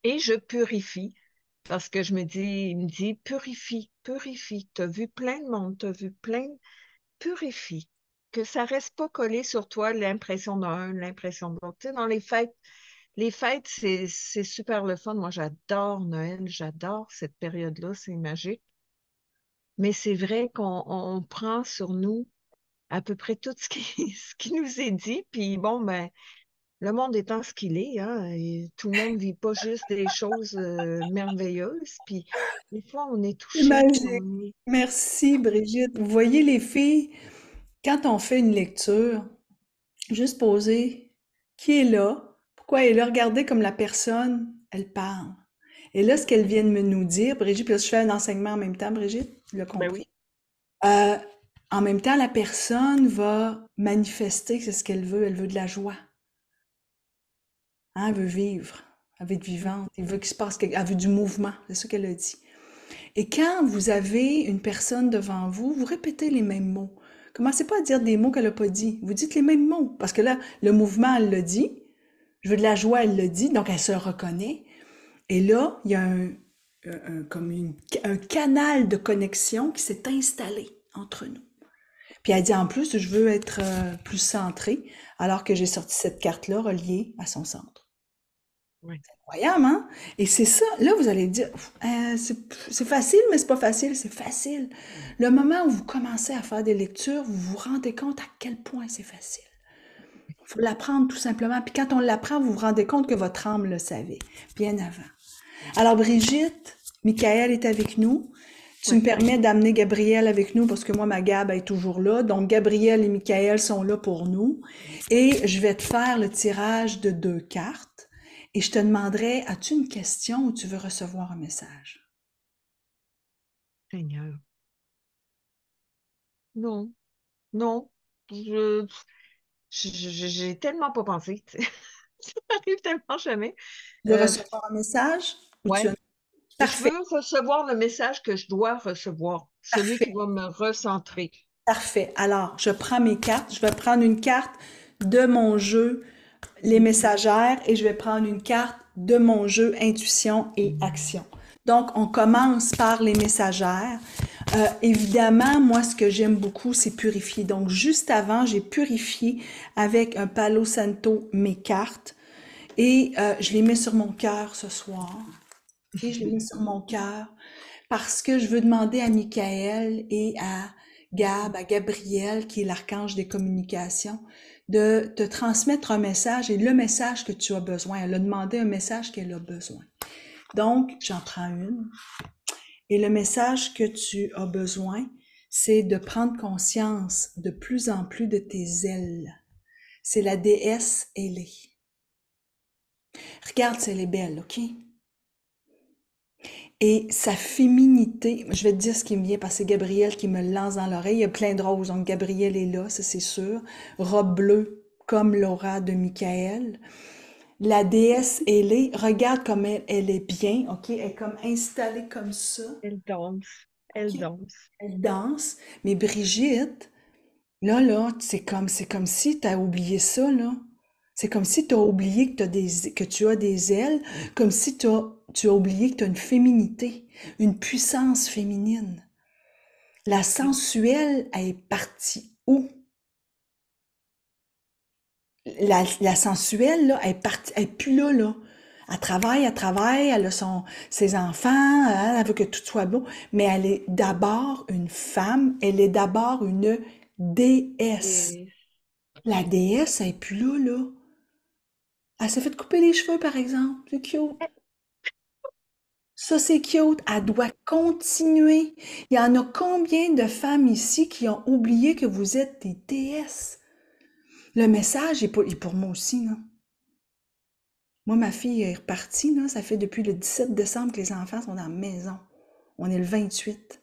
Et je purifie. Parce que il me dit, purifie, purifie. T'as vu plein de monde, t'as vu plein, purifie. Que ça reste pas collé sur toi l'impression d'un, l'impression de l'autre. Tu sais, dans les fêtes, c'est super le fun. Moi, j'adore Noël, j'adore cette période-là, c'est magique. Mais c'est vrai qu'on prend sur nous à peu près tout ce qui nous est dit. Puis bon, ben, le monde étant ce qu'il est, hein, et tout le monde vit pas juste des choses merveilleuses. Puis des fois, on est C'est touché, puis magique. on est... Merci, Brigitte. Vous voyez, les filles, quand on fait une lecture, juste poser qui est là, pourquoi elle est là, regardez comme la personne, elle parle. Et là, ce qu'elle vient de me nous dire, Brigitte, puis là, je fais un enseignement en même temps, Brigitte, tu l'as Ben compris. oui, Euh, En même temps, la personne va manifester que c'est ce qu'elle veut. Elle veut de la joie. Hein, elle veut vivre. Elle veut être vivante. Elle veut qu'il se passe elle veut du mouvement. C'est ça qu'elle a dit. Et quand vous avez une personne devant vous, vous répétez les mêmes mots. Commencez pas à dire des mots qu'elle n'a pas dit. Vous dites les mêmes mots. Parce que là, le mouvement, elle l'a dit. Je veux de la joie, elle l'a dit. Donc, elle se reconnaît. Et là, il y a comme un canal de connexion qui s'est installé entre nous. Puis elle dit en plus, je veux être plus centrée, alors que j'ai sorti cette carte-là reliée à son centre. Oui. Incroyable, hein? Et c'est ça, là, vous allez dire, c'est facile, mais c'est pas facile, c'est facile. Le moment où vous commencez à faire des lectures, vous vous rendez compte à quel point c'est facile. Il faut l'apprendre tout simplement. Puis quand on l'apprend, vous vous rendez compte que votre âme le savait, bien avant. Alors, Brigitte, Michael est avec nous. Tu me Oui. permets d'amener Gabriel avec nous parce que moi, ma Gab est toujours là. Donc, Gabriel et Michael sont là pour nous. Et je vais te faire le tirage de 2 cartes. Et je te demanderai, as-tu une question ou tu veux recevoir un message? Seigneur. Non, non. Je, j'ai tellement pas pensé. Ça arrive tellement jamais. Tu veux Euh, recevoir un message ou tu ouais. as... Je Parfait, veux recevoir le message que je dois recevoir, celui qui parfait, va me recentrer. parfait. Alors, je prends mes cartes. Je vais prendre une carte de mon jeu les messagères et je vais prendre une carte de mon jeu intuition et action. Donc, on commence par les messagères. Évidemment, moi, ce que j'aime beaucoup, c'est purifier. Donc, juste avant, j'ai purifié avec un Palo Santo mes cartes et je les mets sur mon cœur ce soir. Ok, je les mets sur mon cœur parce que je veux demander à Michael et à Gab, à Gabriel, qui est l'archange des communications, de te transmettre un message et le message que tu as besoin. Elle a demandé un message qu'elle a besoin. Donc, j'en prends une. Et le message que tu as besoin, c'est de prendre conscience de plus en plus de tes ailes. C'est la déesse ailée. Regarde si elle est belle, OK? Et sa féminité, je vais te dire ce qui me vient parce que c'est Gabriel qui me le lance dans l'oreille. Il y a plein de roses, donc Gabriel est là, ça c'est sûr. Robe bleue, comme l'aura de Michael. La déesse ailée, regarde comme elle est bien, ok? Elle est comme installée comme ça, Elle danse, elle ok? danse. Elle danse. Mais Brigitte, là, c'est comme si tu as oublié ça, là. C'est comme si tu as oublié que tu as des ailes, comme si tu as oublié que tu as une féminité, une puissance féminine. La sensuelle, elle est partie où? La sensuelle, là, elle est partie, elle est plus là, là. Elle travaille, elle a ses enfants, hein, elle veut que tout soit beau, mais elle est d'abord une femme, elle est d'abord une déesse. Et, La déesse, elle est plus là, là. Elle s'est fait couper les cheveux, par exemple. C'est cute. Ça, c'est cute. Elle doit continuer. Il y en a combien de femmes ici qui ont oublié que vous êtes des déesses? Le message est pour moi aussi, là. Moi, ma fille est repartie, là. Ça fait depuis le 17 décembre que les enfants sont dans la maison. On est le 28.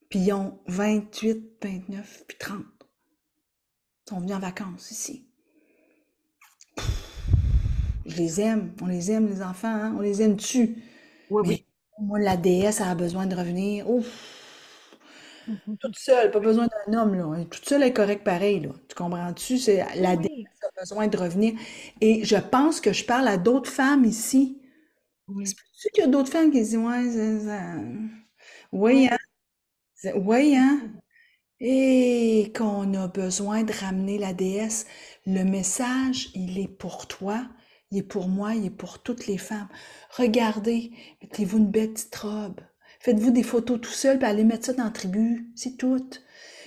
Puis ils ont 28, 29, puis 30. Ils sont venus en vacances ici. Je les aime. On les aime, les enfants, hein? On les aime-tu? oui, Mais oui. moi, la déesse a besoin de revenir. Ouf! Toute seule, pas besoin d'un homme, là. Toute seule est correcte pareil, là. Tu comprends-tu? C'est Oui, la déesse oui, a besoin de revenir. Et je pense que je parle à d'autres femmes ici. C'est oui, sûr qu'il y a d'autres femmes qui disent, ouais, oui, oui. hein? Oui, hein? Et qu'on a besoin de ramener la déesse. Le message, il est pour toi, il est pour moi, il est pour toutes les femmes. Regardez, mettez-vous une belle petite robe. Faites-vous des photos tout seul, puis allez mettre ça dans la tribu. C'est tout.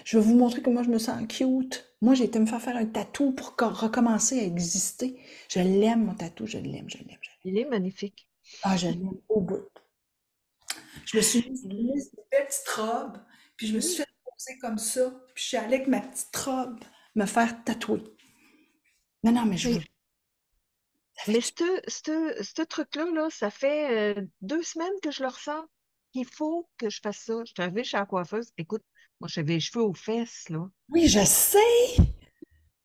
Je vais vous montrer comment je me sens cute. Moi, j'ai été me faire un tatou pour recommencer à exister. Je l'aime, mon tatou, je l'aime, je l'aime, je l'aime. Il est magnifique. Ah, je l'aime au bout. Je me suis Il- mis une belle petite robe, puis je me suis Oui, fait poser comme ça, puis je suis allée avec ma petite robe me faire tatouer. Non, non, mais je vous... mais, Ça mais fait... ce truc-là, là, ça fait 2 semaines que je le ressens. Il faut que je fasse ça. Je suis arrivée chez la coiffeuse. Écoute, moi, j'avais les cheveux aux fesses, là. Oui, je sais!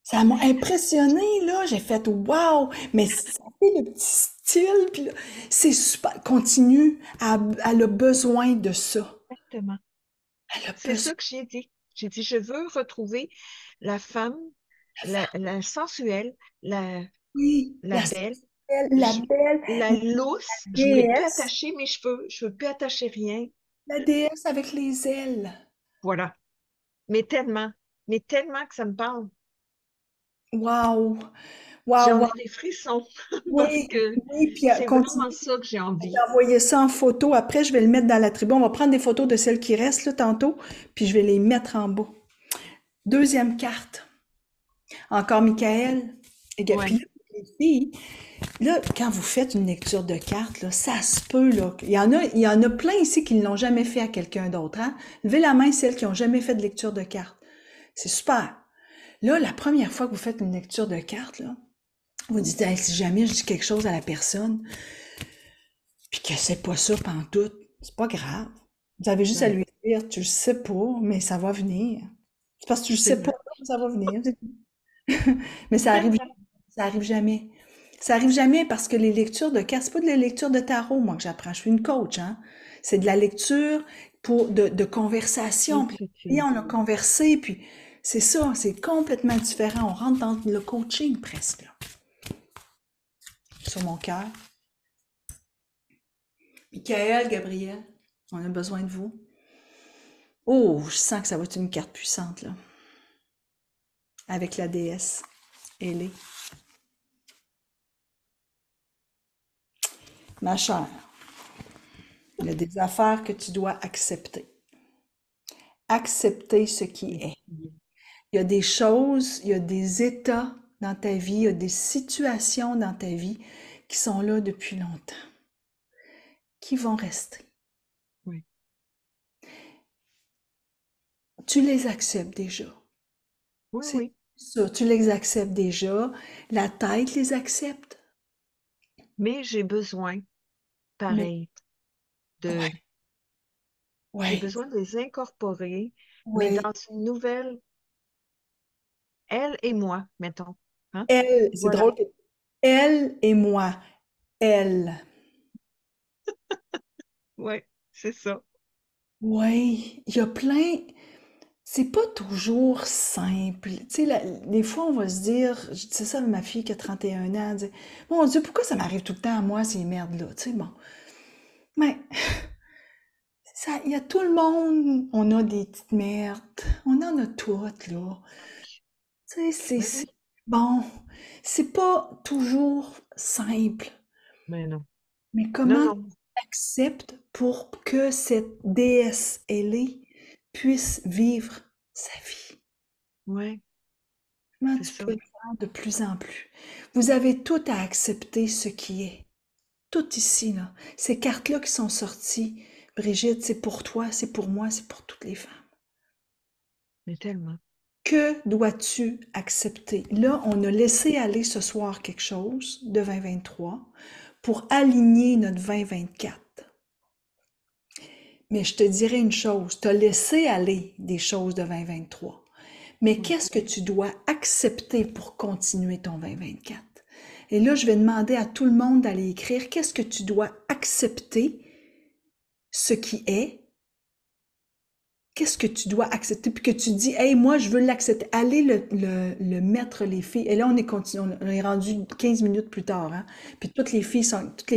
Ça m'a impressionné, là. J'ai fait wow! Mais ça fait le petit style, puis là, c'est super. Continue. Elle a besoin de ça. Exactement. Elle a C'est besoin. ça que j'ai dit. J'ai dit, je veux retrouver la femme, la sensuelle, la, Oui, la belle. La Je- belle, la lousse, je voulais plus déesse, attacher mes cheveux, je veux plus attacher rien. la déesse avec les ailes. Voilà. Mais tellement que ça me parle. Waouh! Waouh, J'en ai waouh! des frissons parce Oui, que oui, puis c'est continue. vraiment ça que j'ai Je vais envie. t'envoyer ça en photo. Après, je vais le mettre dans la tribu. On va prendre des photos de celles qui restent là tantôt, puis je vais les mettre en bas. Deuxième carte. Encore Michael. Et puis Ouais. là, les filles, là, quand vous faites une lecture de cartes, là, ça se peut, là. Il y en a plein ici qui ne l'ont jamais fait à quelqu'un d'autre, hein. Levez la main, celles qui n'ont jamais fait de lecture de cartes. C'est super. Là, la première fois que vous faites une lecture de cartes, là, vous dites, hey, si jamais je dis quelque chose à la personne, puis que c'est pas ça pantoute, c'est pas grave. Vous avez juste à Ouais. lui dire, tu le sais pas, mais ça va venir. C'est parce que tu le C'est sais pas, vrai. mais ça va venir. Mais C'est vrai. ça arrive jamais. Ça arrive jamais parce que les lectures de cartes, c'est pas de la lecture de tarot, moi, que j'apprends. Je suis une coach, hein. C'est de la lecture de conversation. Puis, et Intuitive. on a conversé, puis c'est ça, c'est complètement différent. On rentre dans le coaching presque, là, sur mon cœur. Michael, Gabriel, on a besoin de vous. Oh, je sens que ça va être une carte puissante, là, avec la déesse. Elle est. Ma chère, il y a des affaires que tu dois accepter. Accepter ce qui est. Il y a des choses, il y a des états dans ta vie, il y a des situations dans ta vie qui sont là depuis longtemps, qui vont rester. Oui. Tu les acceptes déjà. Oui, C'est oui. ça, tu les acceptes déjà. La tête les accepte. Mais j'ai besoin, Mais pareil, de, ouais, j'ai ouais, besoin de les incorporer, mais ouais. dans une nouvelle, elle et moi, mettons. Hein? Elle, c'est Voilà. drôle que elle et moi, elle. Ouais, c'est ça. Oui, il y a plein. C'est pas toujours simple. Tu sais, des fois, on va se dire, je disais ça à ma fille qui a 31 ans, elle dit, mon Dieu, pourquoi ça m'arrive tout le temps à moi, ces merdes-là? Tu sais, bon. Mais, ça, il y a tout le monde, on a des petites merdes. On en a toutes, là. Tu sais, Mais oui. bon, c'est pas toujours simple. Mais non. Mais Non, comment tu non. acceptes pour que cette déesse ailée puisse vivre sa vie? Ouais, Comment c'est tu ça. peux le faire de plus en plus? Vous avez tout à accepter ce qui est. Tout ici, là. Ces cartes-là qui sont sorties, Brigitte, c'est pour toi, c'est pour moi, c'est pour toutes les femmes. Mais tellement. Que dois-tu accepter? Là, on a laissé aller ce soir quelque chose de 2023 pour aligner notre 2024. Mais je te dirais une chose, tu as laissé aller des choses de 2023. Mais Oui. qu'est-ce que tu dois accepter pour continuer ton 2024? Et là, je vais demander à tout le monde d'aller écrire qu'est-ce que tu dois accepter, ce qui est, qu'est-ce que tu dois accepter, puis que tu dis, hey, moi, je veux l'accepter. Allez le mettre, les filles. Et là, on est continu, on est rendu 15 minutes plus tard, hein? Puis toutes les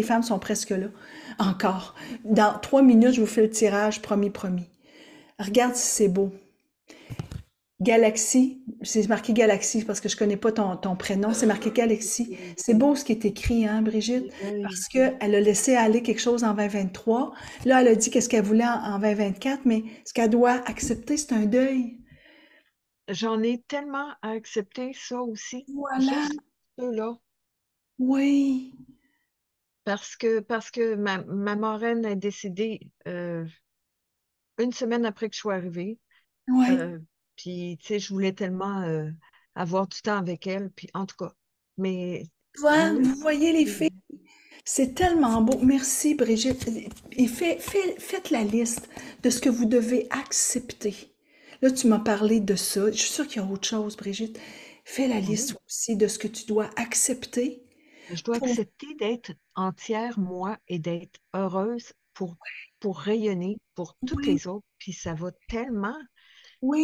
femmes sont presque là, encore. Dans 3 minutes, je vous fais le tirage, promis, promis. Regarde si c'est beau. Galaxy, c'est marqué Galaxy parce que je connais pas ton prénom, c'est marqué Galaxy. C'est beau ce qui est écrit, hein, Brigitte, Oui. parce qu'elle a laissé aller quelque chose en 2023. Là, elle a dit qu'est-ce qu'elle voulait en 2024, mais ce qu'elle doit accepter, c'est un deuil. J'en ai tellement à accepter ça aussi. Voilà, Juste là. oui, Parce que ma marraine est décédée une semaine après que je sois arrivée. oui. Euh, Puis, tu sais, je voulais tellement avoir du temps avec elle. Puis, en tout cas, mais Tu vois, là, vous voyez les filles, c'est tellement beau. Merci, Brigitte. Et faites la liste de ce que vous devez accepter. Là, tu m'as parlé de ça. Je suis sûre qu'il y a autre chose, Brigitte. Fais la liste oui, aussi de ce que tu dois accepter je dois pour... accepter d'être entière, moi, et d'être heureuse pour rayonner pour toutes Oui, les autres. Puis, ça va tellement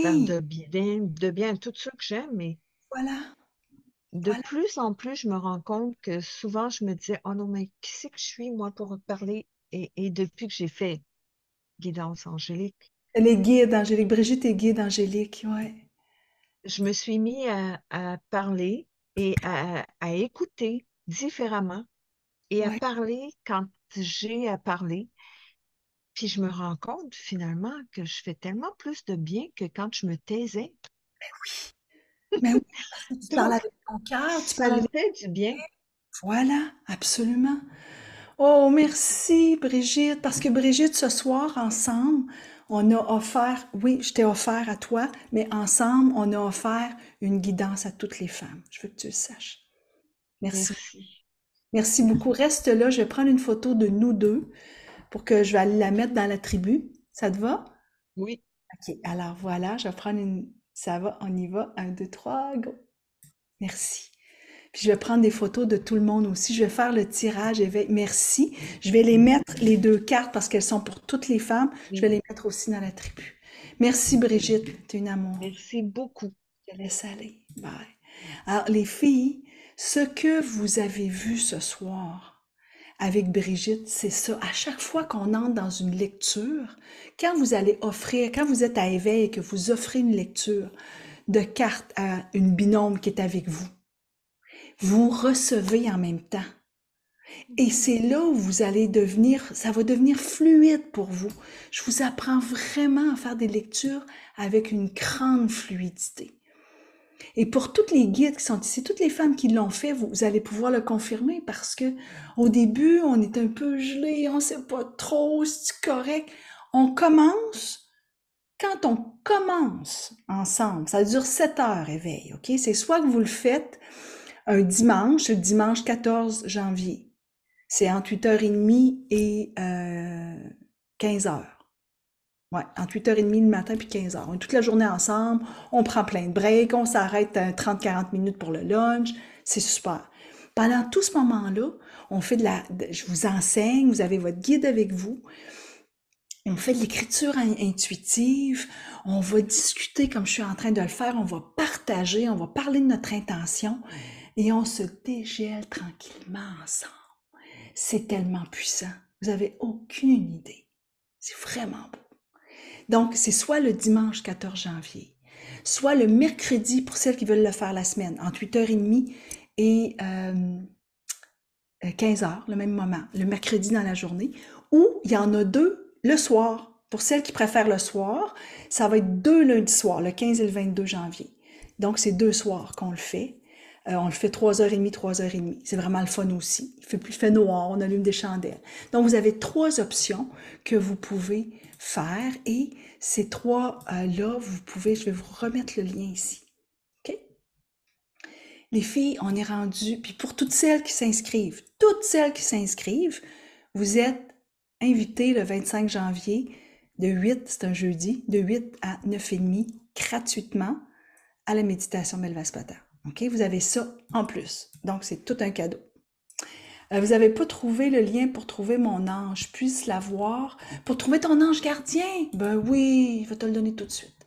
faire oui, de bien à tout ça que j'aime. Mais voilà. de Voilà. plus en plus, je me rends compte que souvent, je me disais, oh non, mais qui c'est que je suis, moi, pour parler? Et depuis que j'ai fait Guidance Angélique, Les guides, Angélique. Brigitte est guide, Angélique, ouais. je me suis mis à parler et à écouter différemment et à Ouais. parler quand j'ai à parler. Puis je me rends compte finalement que je fais tellement plus de bien que quand je me taisais. Mais oui, parce que tu parles Donc, avec ton cœur, tu ça parles me avec... fait du bien. Voilà, absolument. Oh, merci Brigitte, parce que Brigitte, ce soir, ensemble, on a offert, oui, je t'ai offert à toi, mais ensemble, on a offert une guidance à toutes les femmes. Je veux que tu le saches. Merci. Merci. Merci beaucoup. Reste là, je vais prendre une photo de nous deux pour que je vais aller la mettre dans la tribu. Ça te va? Oui, OK, alors voilà, je vais prendre une... Ça va, on y va. Un, deux, trois, go. Merci. Puis je vais prendre des photos de tout le monde aussi. Je vais faire le tirage merci. Je vais les mettre, les deux cartes, parce qu'elles sont pour toutes les femmes. Je vais oui. les mettre aussi dans la tribu. Merci Brigitte, t'es une amour. Merci beaucoup. Je te laisse aller. Bye. Alors les filles, ce que vous avez vu ce soir avec Brigitte, c'est ça. À chaque fois qu'on entre dans une lecture, quand vous allez offrir, quand vous êtes à éveil et que vous offrez une lecture de cartes à une binôme qui est avec vous, vous recevez en même temps. Et c'est là où vous allez devenir, ça va devenir fluide pour vous. Je vous apprends vraiment à faire des lectures avec une grande fluidité. Et pour toutes les guides qui sont ici, toutes les femmes qui l'ont fait, vous allez pouvoir le confirmer parce que au début, on est un peu gelé, on sait pas trop si c'est correct. On commence, quand on commence ensemble, ça dure 7 heures éveil, ok? C'est soit que vous le faites un dimanche, le dimanche 14 janvier. C'est entre 8h30 et 15 heures. Ouais, entre 8h30 le matin puis 15 heures. On est toute la journée ensemble, on prend plein de breaks, on s'arrête 30-40 minutes pour le lunch. C'est super. Pendant tout ce moment-là, on fait je vous enseigne, vous avez votre guide avec vous. On fait de l'écriture intuitive, on va discuter comme je suis en train de le faire, on va partager, on va parler de notre intention et on se dégèle tranquillement ensemble. C'est tellement puissant. Vous avez aucune idée. C'est vraiment beau. Donc, c'est soit le dimanche 14 janvier, soit le mercredi pour celles qui veulent le faire la semaine, entre 8h30 et 15 heures, le même moment, le mercredi dans la journée, ou il y en a deux le soir. Pour celles qui préfèrent le soir, ça va être deux lundis soirs, le 15 et le 22 janvier. Donc, c'est deux soirs qu'on le fait. On le fait 3h30, 3h30. C'est vraiment le fun aussi. Il fait noir, on allume des chandelles. Donc, vous avez trois options que vous pouvez faire et ces trois-là, vous pouvez, je vais vous remettre le lien ici. OK? Les filles, on est rendu, puis pour toutes celles qui s'inscrivent, vous êtes invitées le 25 janvier de 8, c'est un jeudi, de 8 à 9h30 gratuitement à la méditation Belvaspata. OK? Vous avez ça en plus. Donc, c'est tout un cadeau. Vous n'avez pas trouvé le lien pour trouver mon ange, puisse l'avoir. Pour trouver ton ange gardien, ben oui, je vais te le donner tout de suite.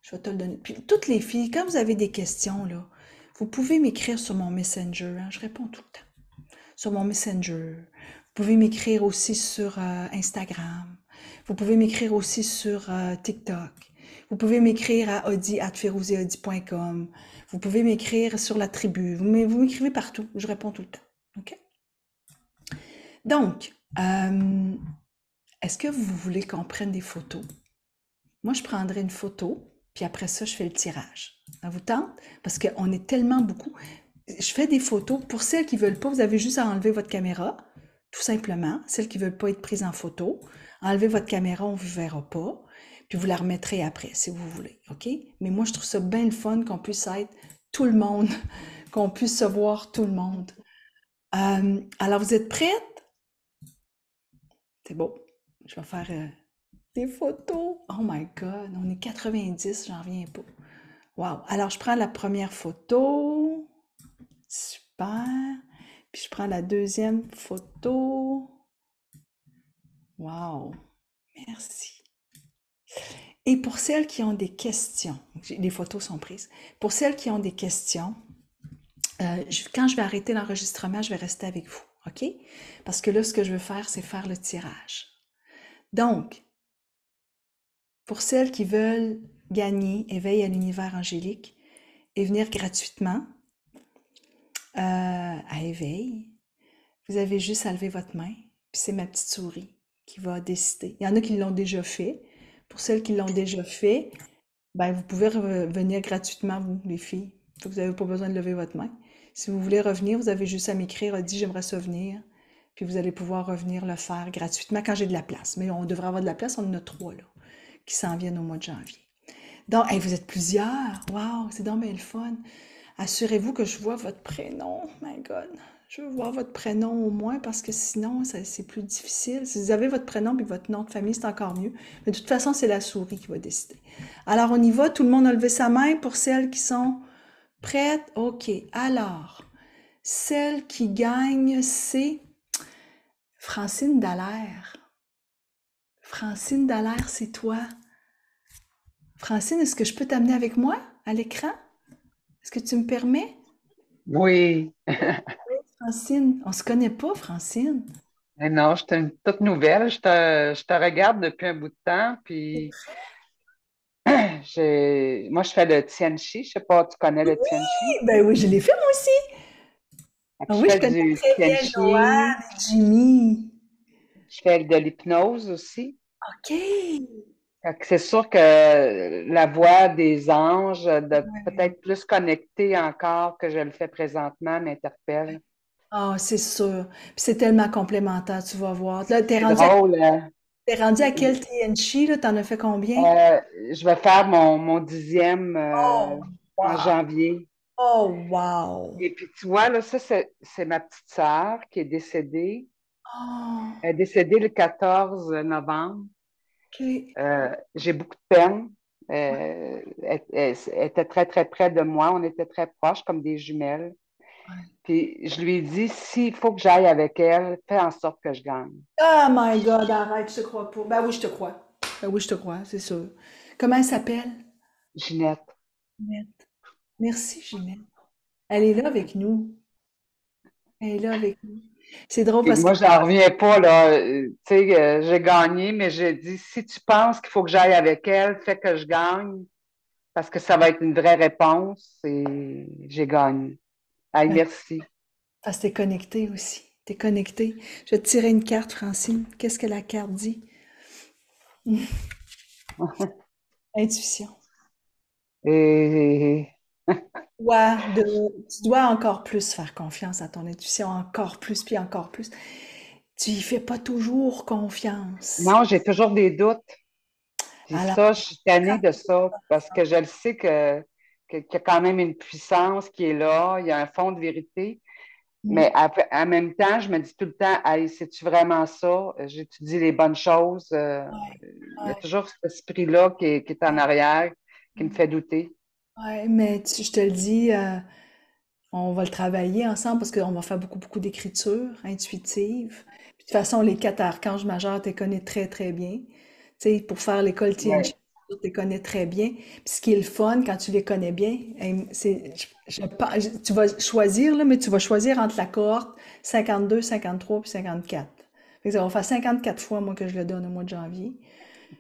Je vais te le donner. Puis toutes les filles, quand vous avez des questions, là, vous pouvez m'écrire sur mon Messenger. Hein, je réponds tout le temps. Sur mon Messenger. Vous pouvez m'écrire aussi sur Instagram. Vous pouvez m'écrire aussi sur TikTok. Vous pouvez m'écrire à audi@ferouziaudi.com. Vous pouvez m'écrire sur la tribu. Vous m'écrivez partout. Je réponds tout le temps. OK? Donc, est-ce que vous voulez qu'on prenne des photos? Moi, je prendrai une photo, puis après ça, je fais le tirage. Ça vous tente? Parce qu'on est tellement beaucoup. Je fais des photos. Pour celles qui ne veulent pas, vous avez juste à enlever votre caméra, tout simplement. Celles qui ne veulent pas être prises en photo, enlevez votre caméra, on ne vous verra pas. Puis vous la remettrez après, si vous voulez. OK? Mais moi, je trouve ça bien le fun qu'on puisse être tout le monde, qu'on puisse se voir tout le monde. Alors, vous êtes prêtes? C'est beau. Je vais faire des photos. Oh my God, on est 90, j'en reviens pas. Wow. Alors, je prends la première photo. Super. Puis je prends la deuxième photo. Wow. Merci. Et pour celles qui ont des questions, les photos sont prises. Pour celles qui ont des questions, Quand je vais arrêter l'enregistrement, je vais rester avec vous, OK? Parce que là, ce que je veux faire, c'est faire le tirage. Donc, pour celles qui veulent gagner Éveil à l'univers angélique et venir gratuitement à Éveil, vous avez juste à lever votre main, puis c'est ma petite souris qui va décider. Il y en a qui l'ont déjà fait. Pour celles qui l'ont déjà fait, ben, vous pouvez revenir gratuitement, vous, les filles. Vous n'avez pas besoin de lever votre main. Si vous voulez revenir, vous avez juste à m'écrire, à dire j'aimerais ça venir. Puis vous allez pouvoir revenir le faire gratuitement quand j'ai de la place. Mais on devrait avoir de la place, on en a trois là, qui s'en viennent au mois de janvier. Donc, hey, vous êtes plusieurs. Wow, c'est donc bien le fun. Assurez-vous que je vois votre prénom. My God. Je veux voir votre prénom au moins parce que sinon, c'est plus difficile. Si vous avez votre prénom et votre nom de famille, c'est encore mieux. Mais de toute façon, c'est la souris qui va décider. Alors, on y va. Tout le monde a levé sa main pour celles qui sont prêtes. OK. Alors, celle qui gagne, c'est Francine Dallaire. Francine Dallaire, c'est toi. Francine, est-ce que je peux t'amener avec moi à l'écran? Est-ce que tu me permets? Oui. Francine, on se connaît pas, Francine. Mais non, je suis toute nouvelle. Je te regarde depuis un bout de temps, puis moi, je fais le Tianchi. Je sais pas, tu connais le Tianchi? Ben oui, je l'ai fait moi aussi. Fait que Ah je oui, je fais connais du très bien Tianchi, Joanne et Jimmy. je fais de l'hypnose aussi. OK. Fait que c'est sûr que la voix des anges, de peut-être plus connecter encore que je le fais présentement, m'interpelle. Ah, c'est sûr. Puis c'est tellement complémentaire, tu vas voir. Là, C'est drôle, hein? t'es rendu à quel TNC, là? T'en as fait combien? Euh, je vais faire mon 10e Oh, en wow. janvier. Oh, wow. Et puis, tu vois, là, ça, c'est ma petite sœur qui est décédée. Oh, Elle est décédée le 14 novembre. OK. J'ai beaucoup de peine. Elle était très, très près de moi. On était très proches, comme des jumelles. Puis, je lui ai dit, s'il faut que j'aille avec elle, fais en sorte que je gagne. Oh my God, arrête, je te crois pas. Ben oui, je te crois. Ben oui, je te crois, c'est sûr. Comment elle s'appelle? Ginette. Ginette. Merci, Ginette. Elle est là avec nous. Elle est là avec nous. C'est drôle Et parce que moi, j'en reviens pas, là. Tu sais, j'ai gagné, mais j'ai dit, si tu penses qu'il faut que j'aille avec elle, fais que je gagne, parce que ça va être une vraie réponse, et j'ai gagné. Hey, ben, merci. parce que t'es connecté aussi. T'es connecté. Je vais te tirer une carte, Francine. Qu'est-ce que la carte dit? Intuition. Et Tu dois encore plus faire confiance à ton intuition, encore plus, puis encore plus. Tu y fais pas toujours confiance. non, j'ai toujours des doutes. Puis Alors, ça, je suis tannée de ça parce que je le sais qu'il y a quand même une puissance qui est là, il y a un fond de vérité. mm, Mais en même temps, je me dis tout le temps, hey, c'est-tu vraiment ça? J'étudie les bonnes choses. Il y a ouais, toujours cet esprit-là qui est en ouais, arrière, qui me mm. fait douter. Ouais, mais je te le dis, on va le travailler ensemble parce qu'on va faire beaucoup, beaucoup d'écriture intuitive. Puis de toute façon, les quatre archanges majeurs, tu les connais très, très bien. Tu sais, pour faire l'école TNG, Ouais. tu les connais très bien. Puis ce qui est le fun quand tu les connais bien, c'est, tu vas choisir, là, mais tu vas choisir entre la cohorte 52, 53 puis 54. Fait que ça va faire 54 fois, moi, que je le donne au mois de janvier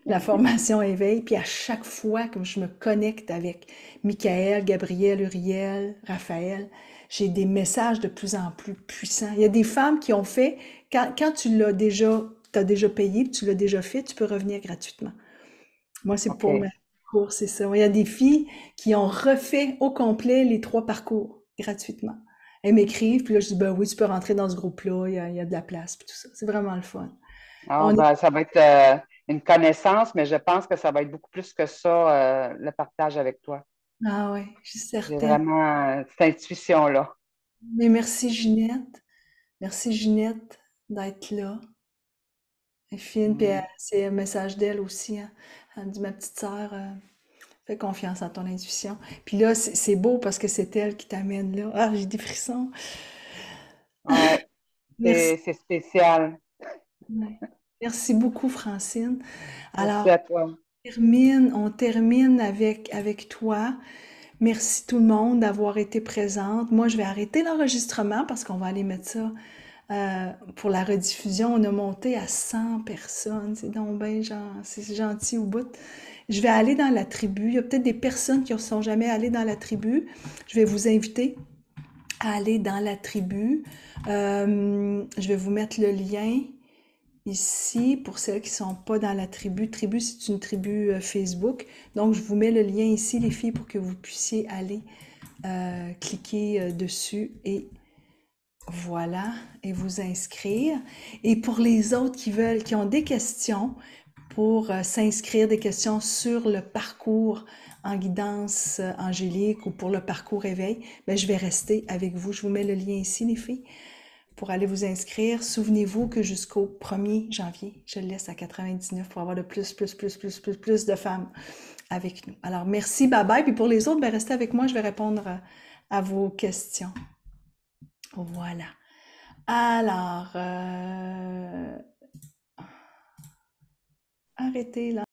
la formation éveil, puis à chaque fois que je me connecte avec Michael, Gabriel, Uriel, Raphaël, j'ai des messages de plus en plus puissants. Il y a des femmes qui ont fait, quand tu l'as déjà, t'as déjà payé, puis tu l'as déjà fait, tu peux revenir gratuitement. Moi, c'est pour OK. mes cours, c'est ça. Il y a des filles qui ont refait au complet les trois parcours gratuitement. Elles m'écrivent, puis là, je dis, ben oui, tu peux rentrer dans ce groupe-là, il y a de la place, puis tout ça. C'est vraiment le fun. Ah, On est, ben, ça va être une connaissance, mais je pense que ça va être beaucoup plus que ça, le partage avec toi. ah ouais, je suis J'ai certaine. vraiment cette intuition-là. Mais merci Ginette. Merci Ginette d'être là. Elle est fine, puis Mm. c'est un message d'elle aussi, hein. Elle me dit, ma petite sœur, fais confiance à ton intuition. Puis là, c'est beau parce que c'est elle qui t'amène là. Ah, j'ai des frissons. Ouais, Merci. c'est spécial. Ouais. Merci beaucoup, Francine. Merci Alors, à toi. on termine avec toi. Merci tout le monde d'avoir été présente. Moi, je vais arrêter l'enregistrement parce qu'on va aller mettre ça pour la rediffusion. On a monté à 100 personnes. C'est donc bien c'est gentil au bout. Je vais aller dans la tribu. Il y a peut-être des personnes qui ne sont jamais allées dans la tribu. Je vais vous inviter à aller dans la tribu. Je vais vous mettre le lien ici pour celles qui ne sont pas dans la tribu. Tribu, c'est une tribu Facebook. Donc, je vous mets le lien ici, les filles, pour que vous puissiez aller cliquer dessus et voilà, et vous inscrire. Et pour les autres qui ont des questions pour s'inscrire, des questions sur le parcours en guidance angélique ou pour le parcours éveil, ben, je vais rester avec vous. Je vous mets le lien ici, les filles, pour aller vous inscrire. Souvenez-vous que jusqu'au 1er janvier, je le laisse à 99 pour avoir de plus de femmes avec nous. Alors, merci, bye bye. Puis pour les autres, ben, restez avec moi, je vais répondre à vos questions. Voilà. Alors, arrêtez là.